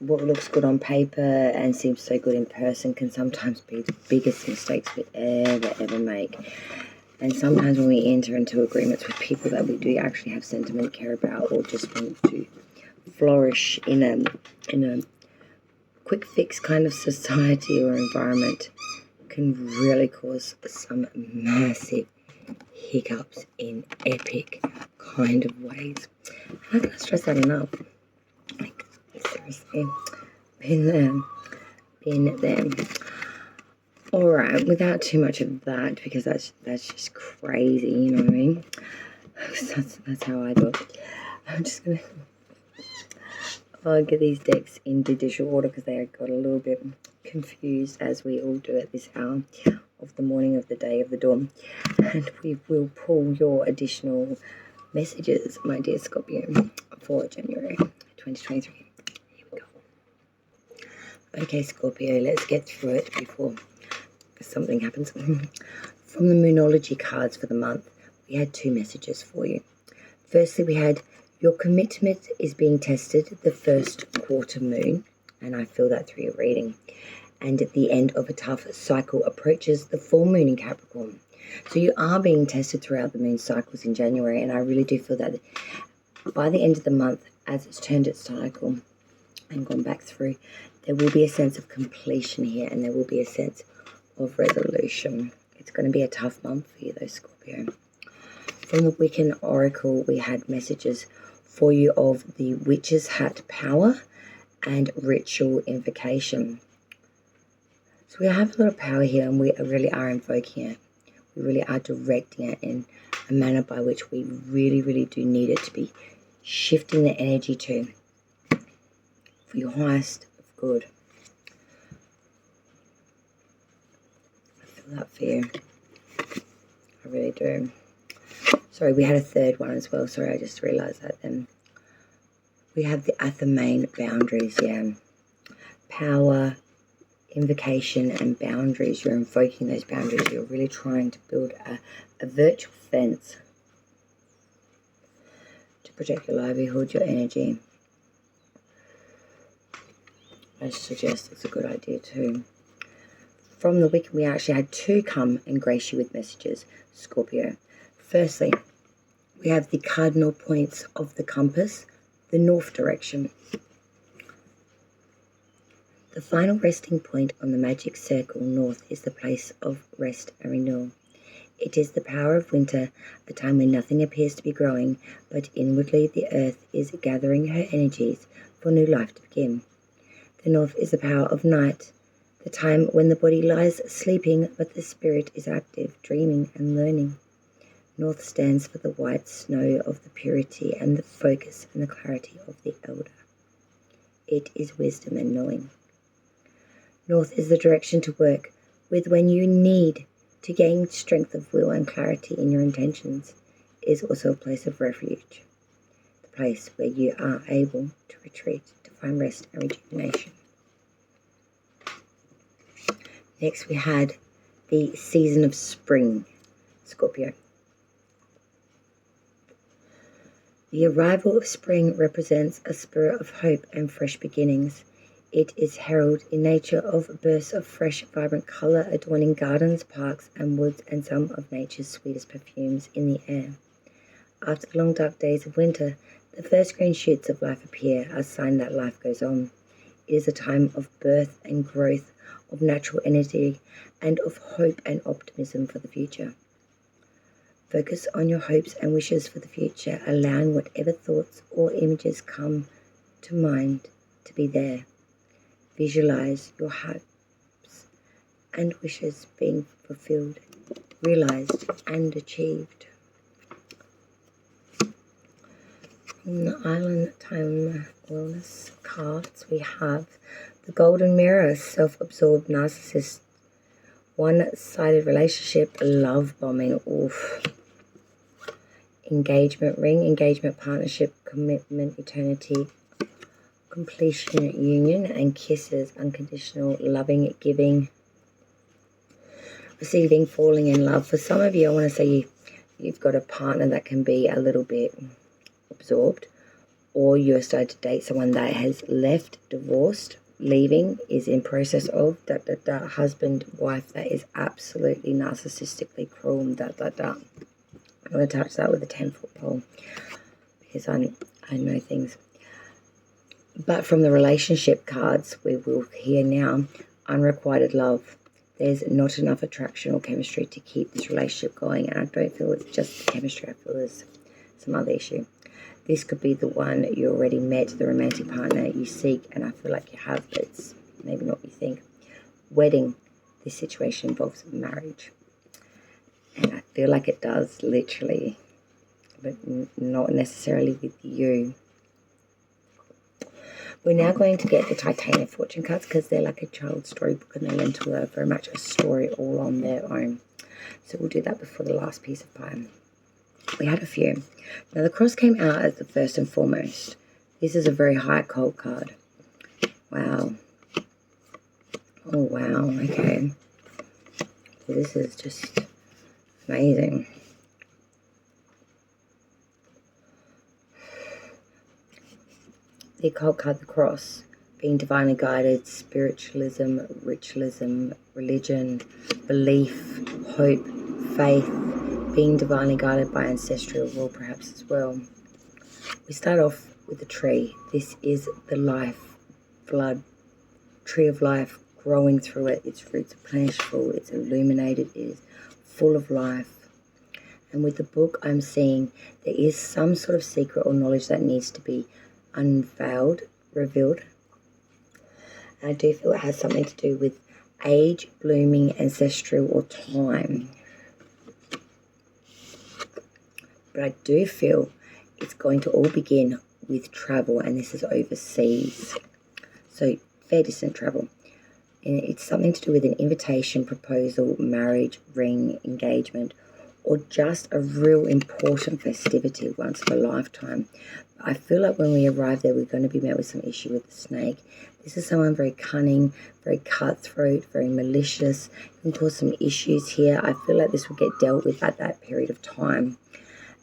What looks good on paper and seems so good in person can sometimes be the biggest mistakes we ever make. And sometimes when we enter into agreements with people that we do actually have sentiment, care about, or just want to flourish in a quick fix kind of society or environment, can really cause some massive hiccups in epic kind of ways. How can I stress that enough? Like, seriously, been there. Alright, without too much of that, because that's just crazy, you know what I mean? That's how I do it. I'm just gonna get these decks in judicial order, because they got a little bit confused, as we all do at this hour of the morning of the day of the dawn. And we will pull your additional messages, my dear Scorpio, for January 2023. Here we go. Okay, Scorpio, let's get through it before something happens. From the Moonology cards for the month, we had 2 messages for you. Firstly, we had your commitment is being tested the first quarter moon, and I feel that through your reading. And at the end of a tough cycle approaches the full moon in Capricorn. So you are being tested throughout the moon cycles in January, and I really do feel that by the end of the month, as it's turned its cycle and gone back through, there will be a sense of completion here, and there will be a sense of resolution. It's going to be a tough month for you though, Scorpio. From the Wiccan Oracle, we had messages for you of the Witch's Hat power and ritual invocation. So we have a lot of power here, and we really are invoking it. We really are directing it in a manner by which we really, really do need it to be shifting the energy to for your highest of good. I feel that for you. I really do. Sorry, we had a third one as well. Sorry, I just realised that then. We have the Athamain boundaries, yeah. Power, invocation, and boundaries. You're invoking those boundaries. You're really trying to build a virtual fence to protect your livelihood, your energy. I suggest it's a good idea too. From the Wiccan, we actually had 2 come and grace you with messages, Scorpio. Firstly, we have the cardinal points of the compass, the north direction. The final resting point on the magic circle north is the place of rest and renewal. It is the power of winter, a time when nothing appears to be growing, but inwardly the earth is gathering her energies for new life to begin. The north is the power of night, the time when the body lies sleeping, but the spirit is active, dreaming and learning. North stands for the white snow of the purity and the focus and the clarity of the elder. It is wisdom and knowing. North is the direction to work with when you need to gain strength of will and clarity in your intentions. It is also a place of refuge, the place where you are able to retreat, to find rest and rejuvenation. Next we had the season of spring, Scorpio. The arrival of spring represents a spirit of hope and fresh beginnings. It is heralded in nature of bursts of fresh, vibrant colour adorning gardens, parks and woods, and some of nature's sweetest perfumes in the air. After the long dark days of winter, the first green shoots of life appear, a sign that life goes on. It is a time of birth and growth, of natural energy, and of hope and optimism for the future. Focus on your hopes and wishes for the future, allowing whatever thoughts or images come to mind to be there. Visualize your hopes and wishes being fulfilled, realized and achieved. From the Island Time Wellness cards, we have the Golden Mirror, self-absorbed narcissist, one-sided relationship, love bombing, oof. Engagement ring, engagement, partnership, commitment, eternity, completion, union, and kisses, unconditional, loving, giving, receiving, falling in love. For some of you, I want to say you've got a partner that can be a little bit absorbed, or you're starting to date someone that has left, divorced, leaving, is in process of, husband, wife that is absolutely narcissistically cruel, I'm going to touch that with a 10-foot pole because I know things. But from the relationship cards, we will hear now, unrequited love. There's not enough attraction or chemistry to keep this relationship going. And I don't feel it's just chemistry. I feel there's some other issue. This could be the one you already met, the romantic partner you seek, and I feel like you have, but it's maybe not what you think. Wedding. This situation involves marriage. And I feel like it does, literally, but not necessarily with you. We're now going to get the Titanium fortune cards because they're like a child's storybook and they lend to very much a story all on their own. So we'll do that before the last piece of pie. We had a few. Now the cross came out as the first and foremost. This is a very high cold card. Wow. Oh wow, okay. So this is just amazing. The occult card, the cross, being divinely guided, spiritualism, ritualism, religion, belief, hope, faith, being divinely guided by ancestral will perhaps as well. We start off with the tree. This is the life, blood, tree of life growing through it. Its fruits are plentiful, it's illuminated, it is full of life. And with the book, I'm seeing there is some sort of secret or knowledge that needs to be unveiled, revealed. And I do feel it has something to do with age, blooming, ancestral, or time. But I do feel it's going to all begin with travel, and this is overseas. So fair distant travel. And it's something to do with an invitation, proposal, marriage, ring, engagement, or just a real important festivity once in a lifetime. I feel like when we arrive there, we're going to be met with some issue with the snake. This is someone very cunning, very cutthroat, very malicious. It can cause some issues here. I feel like this will get dealt with at that period of time.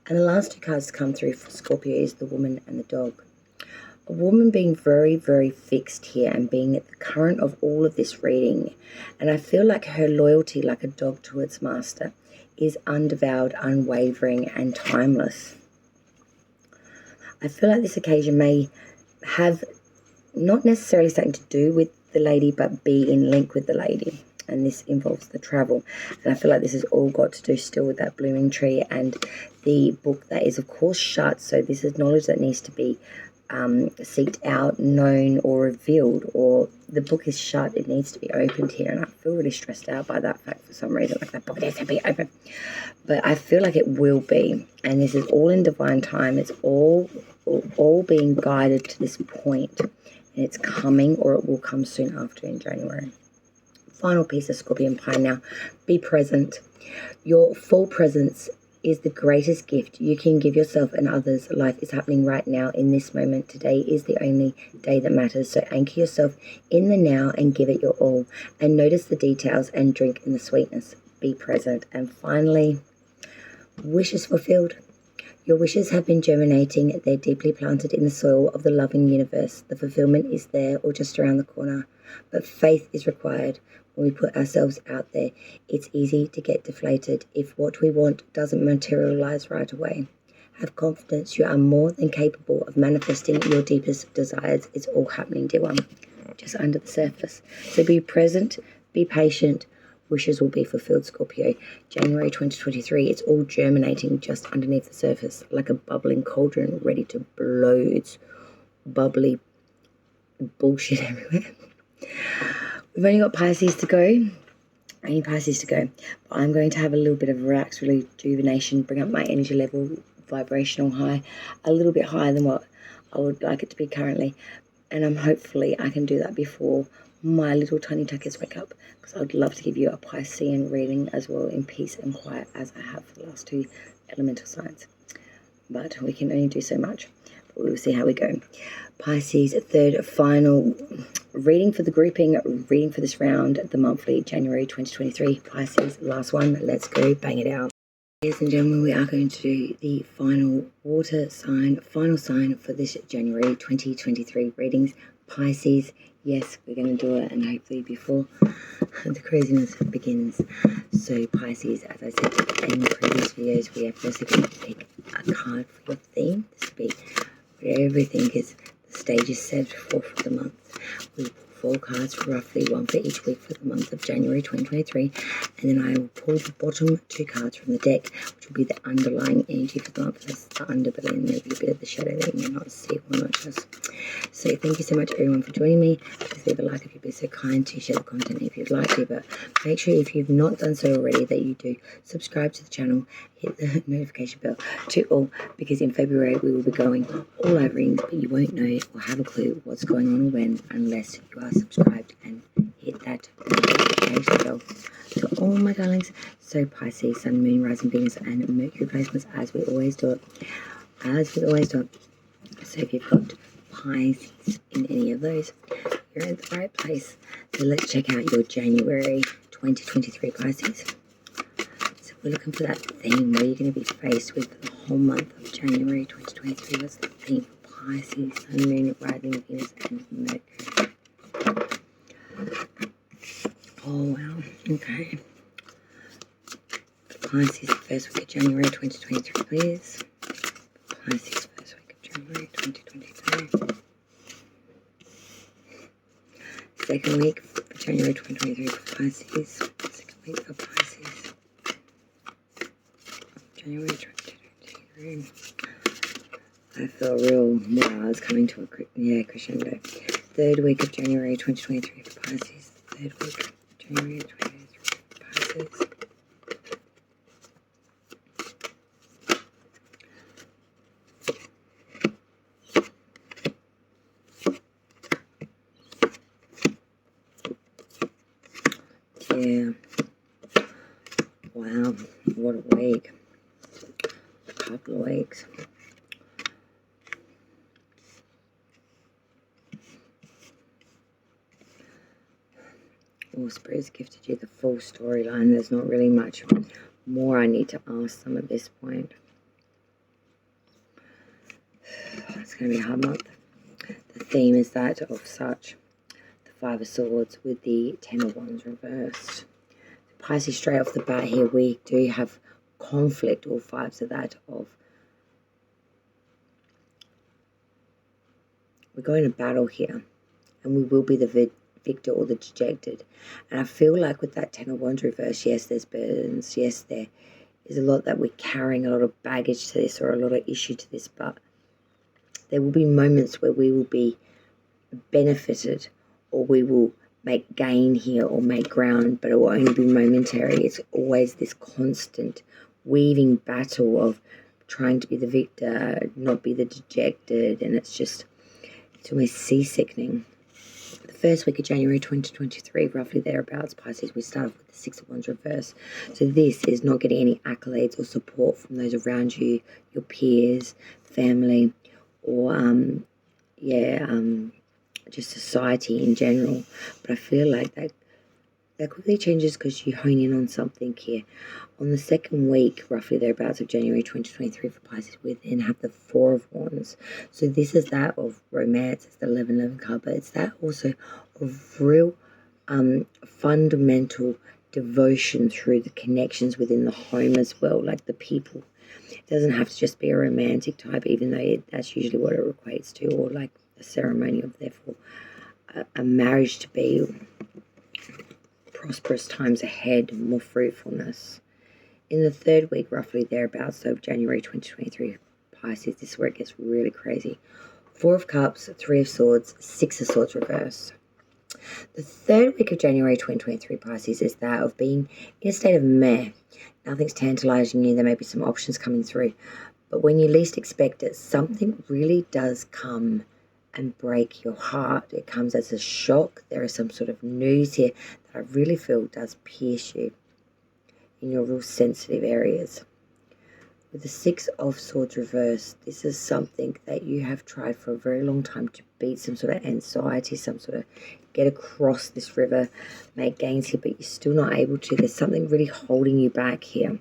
And the last two cards to come through for Scorpio is the woman and the dog. A woman being very, very fixed here and being at the current of all of this reading. And I feel like her loyalty, like a dog to its master, is undevoured, unwavering, and timeless. I feel like this occasion may have not necessarily something to do with the lady, but be in link with the lady. And this involves the travel. And I feel like this has all got to do still with that blooming tree and the book that is, of course, shut. So this is knowledge that needs to be seeked out, known, or revealed, or the book is shut. It needs to be opened here, and I feel really stressed out by that fact for some reason. Like that book needs to be open, but I feel like it will be, and this is all in divine time. It's all being guided to this point, and it's coming, or it will come soon after in January. Final piece of Scorpion pie now. Be present. Your full presence is the greatest gift you can give yourself and others. Life is happening right now in this moment. Today is the only day that matters. So anchor yourself in the now and give it your all. And notice the details and drink in the sweetness. Be present. And finally, wishes fulfilled. Your wishes have been germinating. They're deeply planted in the soil of the loving universe. The fulfillment is there or just around the corner. But faith is required. When we put ourselves out there, it's easy to get deflated if what we want doesn't materialize right away. Have confidence. You are more than capable of manifesting your deepest desires. It's all happening, dear one, just under the surface. So be present, be patient. Wishes will be fulfilled, Scorpio. January 2023, it's all germinating just underneath the surface, like a bubbling cauldron ready to blow its bubbly bullshit everywhere. We've only got Pisces to go. Only Pisces to go. But I'm going to have a little bit of relax, rejuvenation, bring up my energy level, vibrational high, a little bit higher than what I would like it to be currently. And hopefully I can do that before my little tiny tuckers wake up, because I'd love to give you a Piscean reading as well in peace and quiet as I have for the last two elemental signs. But we can only do so much. But we'll see how we go. Pisces, third final reading for the grouping, reading for this round, the monthly, January 2023. Pisces, last one. Let's go, bang it out. Ladies and gentlemen, we are going to do the final water sign, final sign for this January 2023 readings. Pisces, yes, we're going to do it, and hopefully before the craziness begins. So Pisces, as I said in previous videos, we are firstly going to pick a card for your theme. This will be whatever we think is the stage is set for the month. We pull 4 cards, roughly one for each week for the month of January 2023, and then I will pull the bottom 2 cards from the deck, which will be the underlying energy for the month. That's the underbelly, maybe a bit of the shadow that you may not see or notice. So thank you so much everyone for joining me. Please leave a like if you'd be so kind to share the content if you'd like to, but make sure if you've not done so already that you do subscribe to the channel, hit the notification bell to all, because in February we will be going all over readings, but you won't know or have a clue what's going on or when unless you are subscribed and hit that notification bell. So all my darlings, so Pisces, Sun, Moon, Rising, Venus and Mercury placements, as we always do it. So if you've got Pisces in any of those, you're in the right place. So let's check out your January 2023 Pisces. So we're looking for that theme where you're going to be faced with the whole month of January 2023. What's the theme for Pisces, Sun, Moon, Rising, Venus and Mercury? Oh wow, okay. Pisces, first week of January 2023, please. Pisces, first week of January 2023. Second week for January 2023 for Pisces. Second week for Pisces. January 2023. I feel real wow, it's coming to a crescendo. Third week of January 2023 for Pisces. Third week of January 2023 for Pisces. Yeah. Wow, what a week. A couple of weeks. Spirit's gifted you the full storyline. There's not really much more I need to ask them at this point. It's going to be a hard month. The theme is that of such. The Five of Swords with the Ten of Wands reversed. Pisces, straight off the bat here, we do have conflict, all fives of that of. We're going to battle here, and we will be the victor or the dejected. And I feel like with that Ten of Wands reverse, yes, there's burdens. Yes, there is a lot that we're carrying, a lot of baggage to this or a lot of issue to this. But there will be moments where we will be benefited or we will make gain here or make ground, but it will only be momentary. It's always this constant weaving battle of trying to be the victor, not be the dejected. And it's almost seasickening. The first week of January 2023, roughly thereabouts, Pisces, we start off with the Six of Wands reverse. So this is not getting any accolades or support from those around you, your peers, family, or just society in general. But I feel like that quickly changes because you hone in on something here. On the second week, roughly thereabouts of January 2023 for Pisces, we then have the Four of Wands. So this is that of romance. It's the 11-11 card, but it's that also of real fundamental devotion through the connections within the home as well, like the people. It doesn't have to just be a romantic type, even though that's usually what it equates to, or like a ceremony of, therefore, a marriage to be prosperous times ahead, more fruitfulness. In the third week, roughly thereabouts, so of January 2023, Pisces, this is where it gets really crazy. Four of Cups, Three of Swords, Six of Swords reverse. The third week of January 2023, Pisces, is that of being in a state of meh. Nothing's tantalizing you. There may be some options coming through. But when you least expect it, something really does come and break your heart. It comes as a shock. There is some sort of news here that I really feel does pierce you in your real sensitive areas. With the Six of Swords reversed, this is something that you have tried for a very long time to beat some sort of anxiety, some sort of get across this river, make gains here, but you're still not able to. There's something really holding you back here.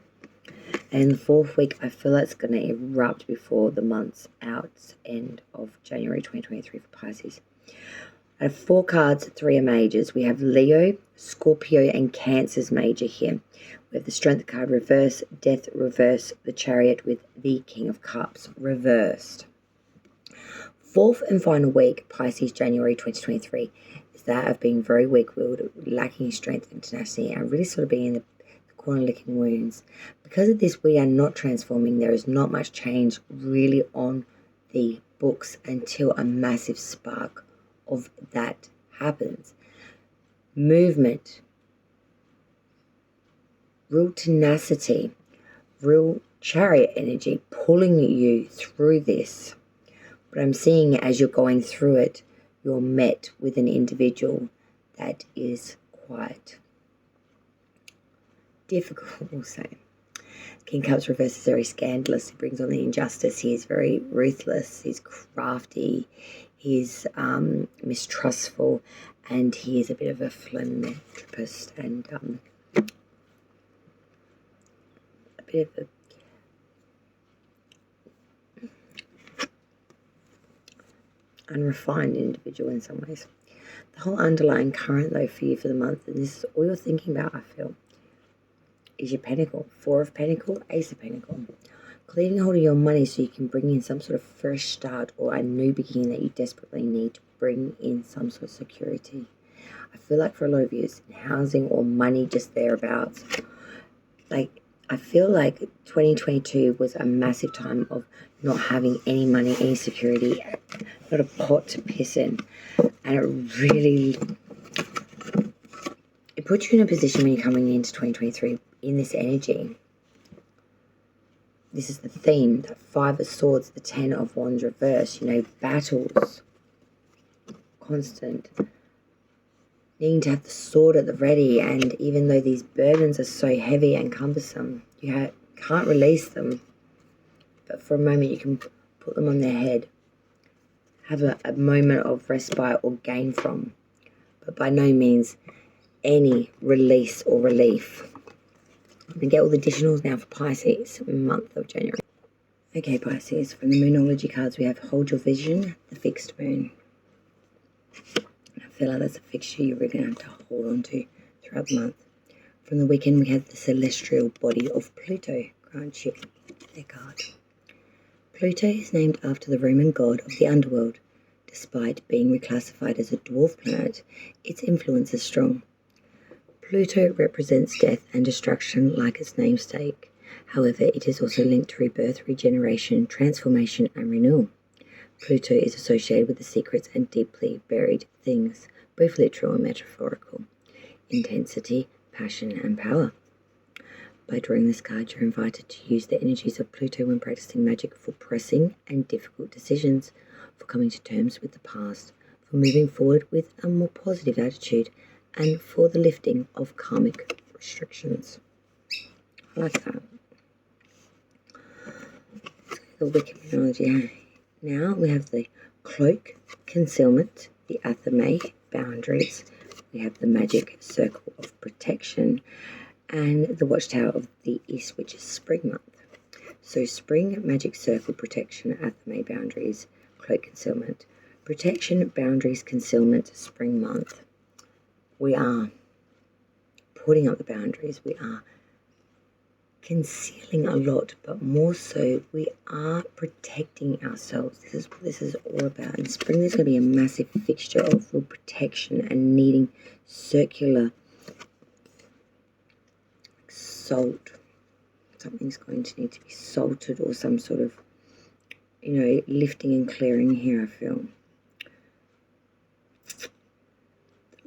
And in the fourth week, I feel it's going to erupt before the month's end of January 2023 for Pisces. I have four cards, three are majors. We have Leo, Scorpio, and Cancer's major here. We have the Strength card reverse, Death reverse, the Chariot with the King of Cups reversed. Fourth and final week, Pisces, January 2023, is that of being very weak-willed, lacking strength and tenacity, and really sort of being in the corner licking wounds. Because of this, we are not transforming. There is not much change really on the books until a massive spark of that happens. Movement, real tenacity, real chariot energy pulling you through this. But I'm seeing as you're going through it, you're met with an individual that is quite difficult, we'll say. King Cups reverse is very scandalous. He brings on the injustice. He is very ruthless. He's crafty. He's mistrustful. And he is a bit of a philanthropist and a bit of a unrefined individual in some ways. The whole underlying current, though, for you for the month, and this is all you're thinking about, I feel, is your Pentacle. Four of Pentacle, Ace of Pentacle. Clearing hold of your money so you can bring in some sort of fresh start or a new beginning that you desperately need to bring in some sort of security. I feel like for a lot of you, it's in housing or money, just thereabouts. Like, I feel like 2022 was a massive time of not having any money, any security, not a pot to piss in. And it puts you in a position when you're coming into 2023 in this energy. This is the theme, the Five of Swords, the Ten of Wands reverse, battles, constant, needing to have the sword at the ready, and even though these burdens are so heavy and cumbersome, you can't release them, but for a moment you can put them on their head, have a moment of respite or gain from, but by no means any release or relief. And get all the additionals now for Pisces, month of January. Okay, Pisces, from the Moonology cards we have Hold Your Vision, the Fixed Moon. I feel like that's a fixture you're really going to have to hold on to throughout the month. From the Weekend we have the Celestial Body of Pluto. Grant you their card. Pluto is named after the Roman god of the underworld. Despite being reclassified as a dwarf planet, its influence is strong. Pluto represents death and destruction like its namesake. However, it is also linked to rebirth, regeneration, transformation, and renewal. Pluto is associated with the secrets and deeply buried things, both literal and metaphorical, intensity, passion, and power. By drawing this card, you're invited to use the energies of Pluto when practicing magic for pressing and difficult decisions, for coming to terms with the past, for moving forward with a more positive attitude, and for the lifting of karmic restrictions. I like that. The Wicked Moonology. Now we have the Cloak, Concealment, the Athame, Boundaries. We have the Magic Circle of Protection, and the Watchtower of the East, which is Spring month. So Spring, Magic Circle, Protection, Athame, Boundaries, Cloak, Concealment. Protection, Boundaries, Concealment, Spring month. We are putting up the boundaries. We are concealing a lot, but more so we are protecting ourselves. This is what this is all about. In spring there's going to be a massive fixture of real protection and needing circular salt. Something's going to need to be salted, or some sort of lifting and clearing here, I feel.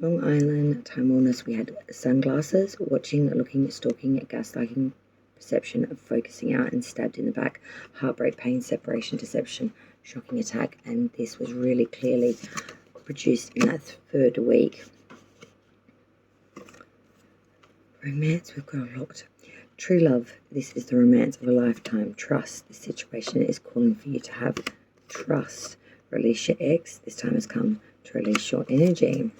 Long Island, Time Wellness, we had sunglasses, watching, looking, stalking, gaslighting, perception of focusing out, and stabbed in the back, heartbreak, pain, separation, deception, shocking attack, and this was really clearly produced in that third week. Romance, we've got a lot. True love, this is the romance of a lifetime. Trust, this situation is calling for you to have trust. Release your ex, this time has come to release your energy.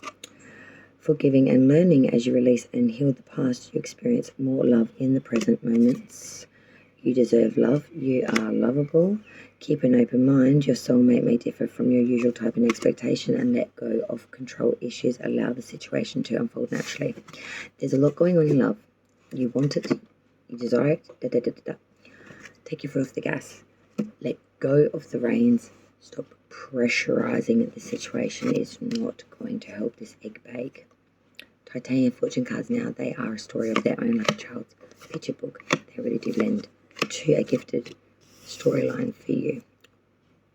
Forgiving and learning, as you release and heal the past, you experience more love in the present moments. You deserve love. You are lovable. Keep an open mind. Your soulmate may differ from your usual type and expectation, and let go of control issues. Allow the situation to unfold naturally. There's a lot going on in love. You want it. You desire it. Take your foot off the gas. Let go of the reins. Stop pressurizing the situation. Is not going to help this egg bake. Titanium fortune cards now, they are a story of their own, like a child's picture book. They really do lend to a gifted storyline for you,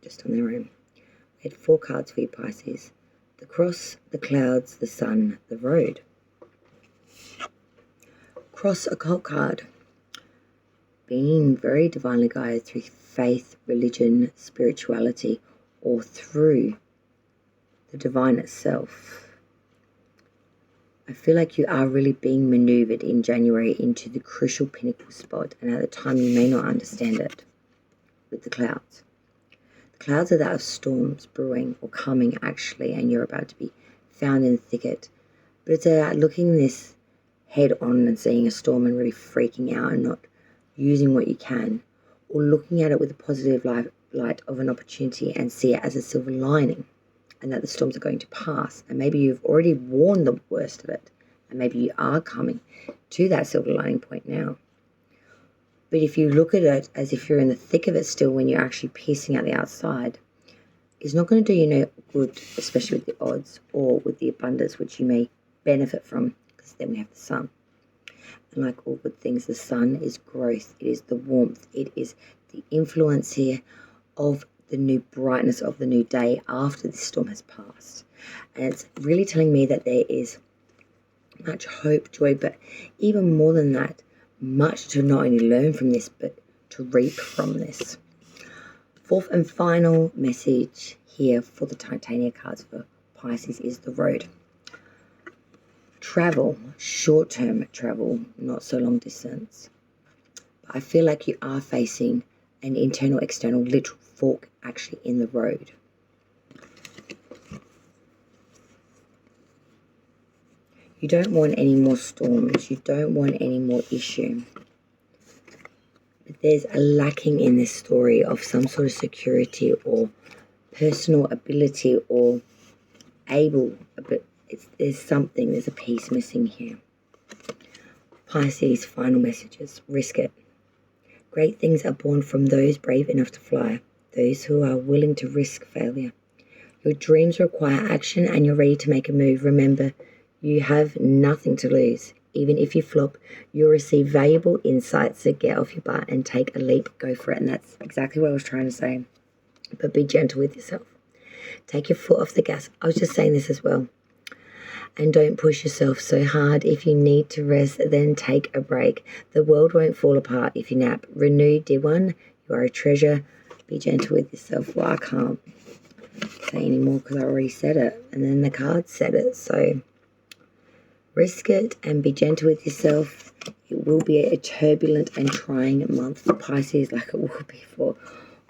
just on their own. We had 4 cards for you, Pisces. The Cross, the Clouds, the Sun, the Road. Cross occult card. Being very divinely guided through faith, religion, spirituality, or through the divine itself. I feel like you are really being maneuvered in January into the crucial pinnacle spot, and at the time you may not understand it with the clouds. The clouds are that of storms brewing or coming actually, and you're about to be found in the thicket. But it's about looking this head on and seeing a storm and really freaking out and not using what you can, or looking at it with a positive light of an opportunity and see it as a silver lining, and that the storms are going to pass. And maybe you've already warned the worst of it, and maybe you are coming to that silver lining point now. But if you look at it as if you're in the thick of it still when you're actually piecing out the outside, it's not going to do you no good, especially with the odds or with the abundance which you may benefit from, because then we have the sun. And like all good things, the sun is growth. It is the warmth. It is the influence here of the new brightness of the new day after this storm has passed. And it's really telling me that there is much hope, joy, but even more than that, much to not only learn from this, but to reap from this. Fourth and final message here for the Titania cards for Pisces is the road. Travel, short-term travel, not so long distance. But I feel like you are facing an internal, external, literal fork actually in the road. You don't want any more storms. You don't want any more issue. But there's a lacking in this story of some sort of security or personal ability or there's a piece missing here. Pisces, final messages. Risk it. Great things are born from those brave enough to fly, those who are willing to risk failure. Your dreams require action and you're ready to make a move. Remember, you have nothing to lose. Even if you flop, you'll receive valuable insights, so get off your butt and take a leap. Go for it. And that's exactly what I was trying to say. But be gentle with yourself. Take your foot off the gas. I was just saying this as well. And don't push yourself so hard. If you need to rest, then take a break. The world won't fall apart if you nap. Renew, dear one. You are a treasure. Be gentle with yourself. Well, I can't say anymore because I already said it. And then the cards said it. So risk it and be gentle with yourself. It will be a turbulent and trying month for Pisces, like it will be for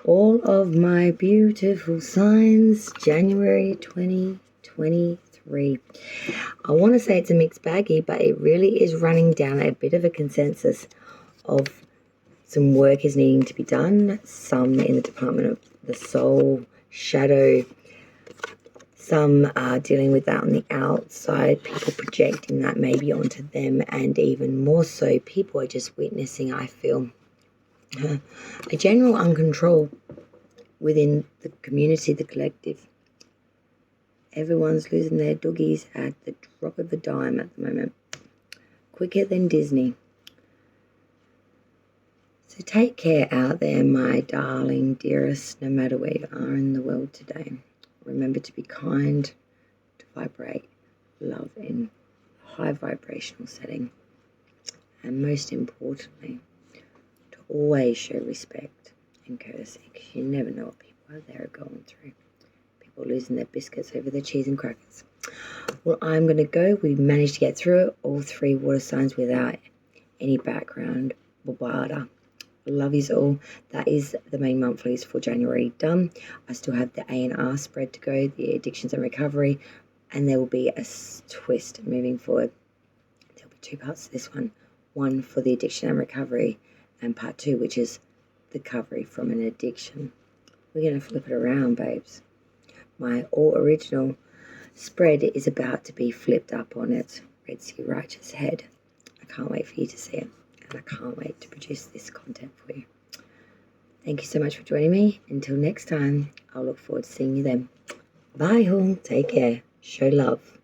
all of my beautiful signs. January 2023. I want to say it's a mixed baggie, but it really is running down a bit of a consensus of some work is needing to be done. Some in the department of the soul, shadow. Some are dealing with that on the outside, people projecting that maybe onto them, and even more so, people are just witnessing, I feel, a general uncontrol within the community, the collective. Everyone's losing their doggies at the drop of a dime at the moment. Quicker than Disney. So take care out there, my darling, dearest, no matter where you are in the world today. Remember to be kind, to vibrate love in a high vibrational setting. And most importantly, to always show respect and courtesy, because you never know what people out there are going through. People losing their biscuits over their cheese and crackers. Well, I'm going to go. We managed to get through it, all three water signs without any background bobada. Love yous all. That is the main monthlies for January done. I still have the A&R spread to go, the addictions and recovery, and there will be a twist moving forward. There'll be two parts to this one. One for the addiction and recovery, and part two, which is the recovery from an addiction. We're going to flip it around, babes. My all original spread is about to be flipped up on its Red Sea Righteous head. I can't wait for you to see it. And I can't wait to produce this content for you. Thank you so much for joining me. Until next time, I'll look forward to seeing you then. Bye, all. Take care. Show love.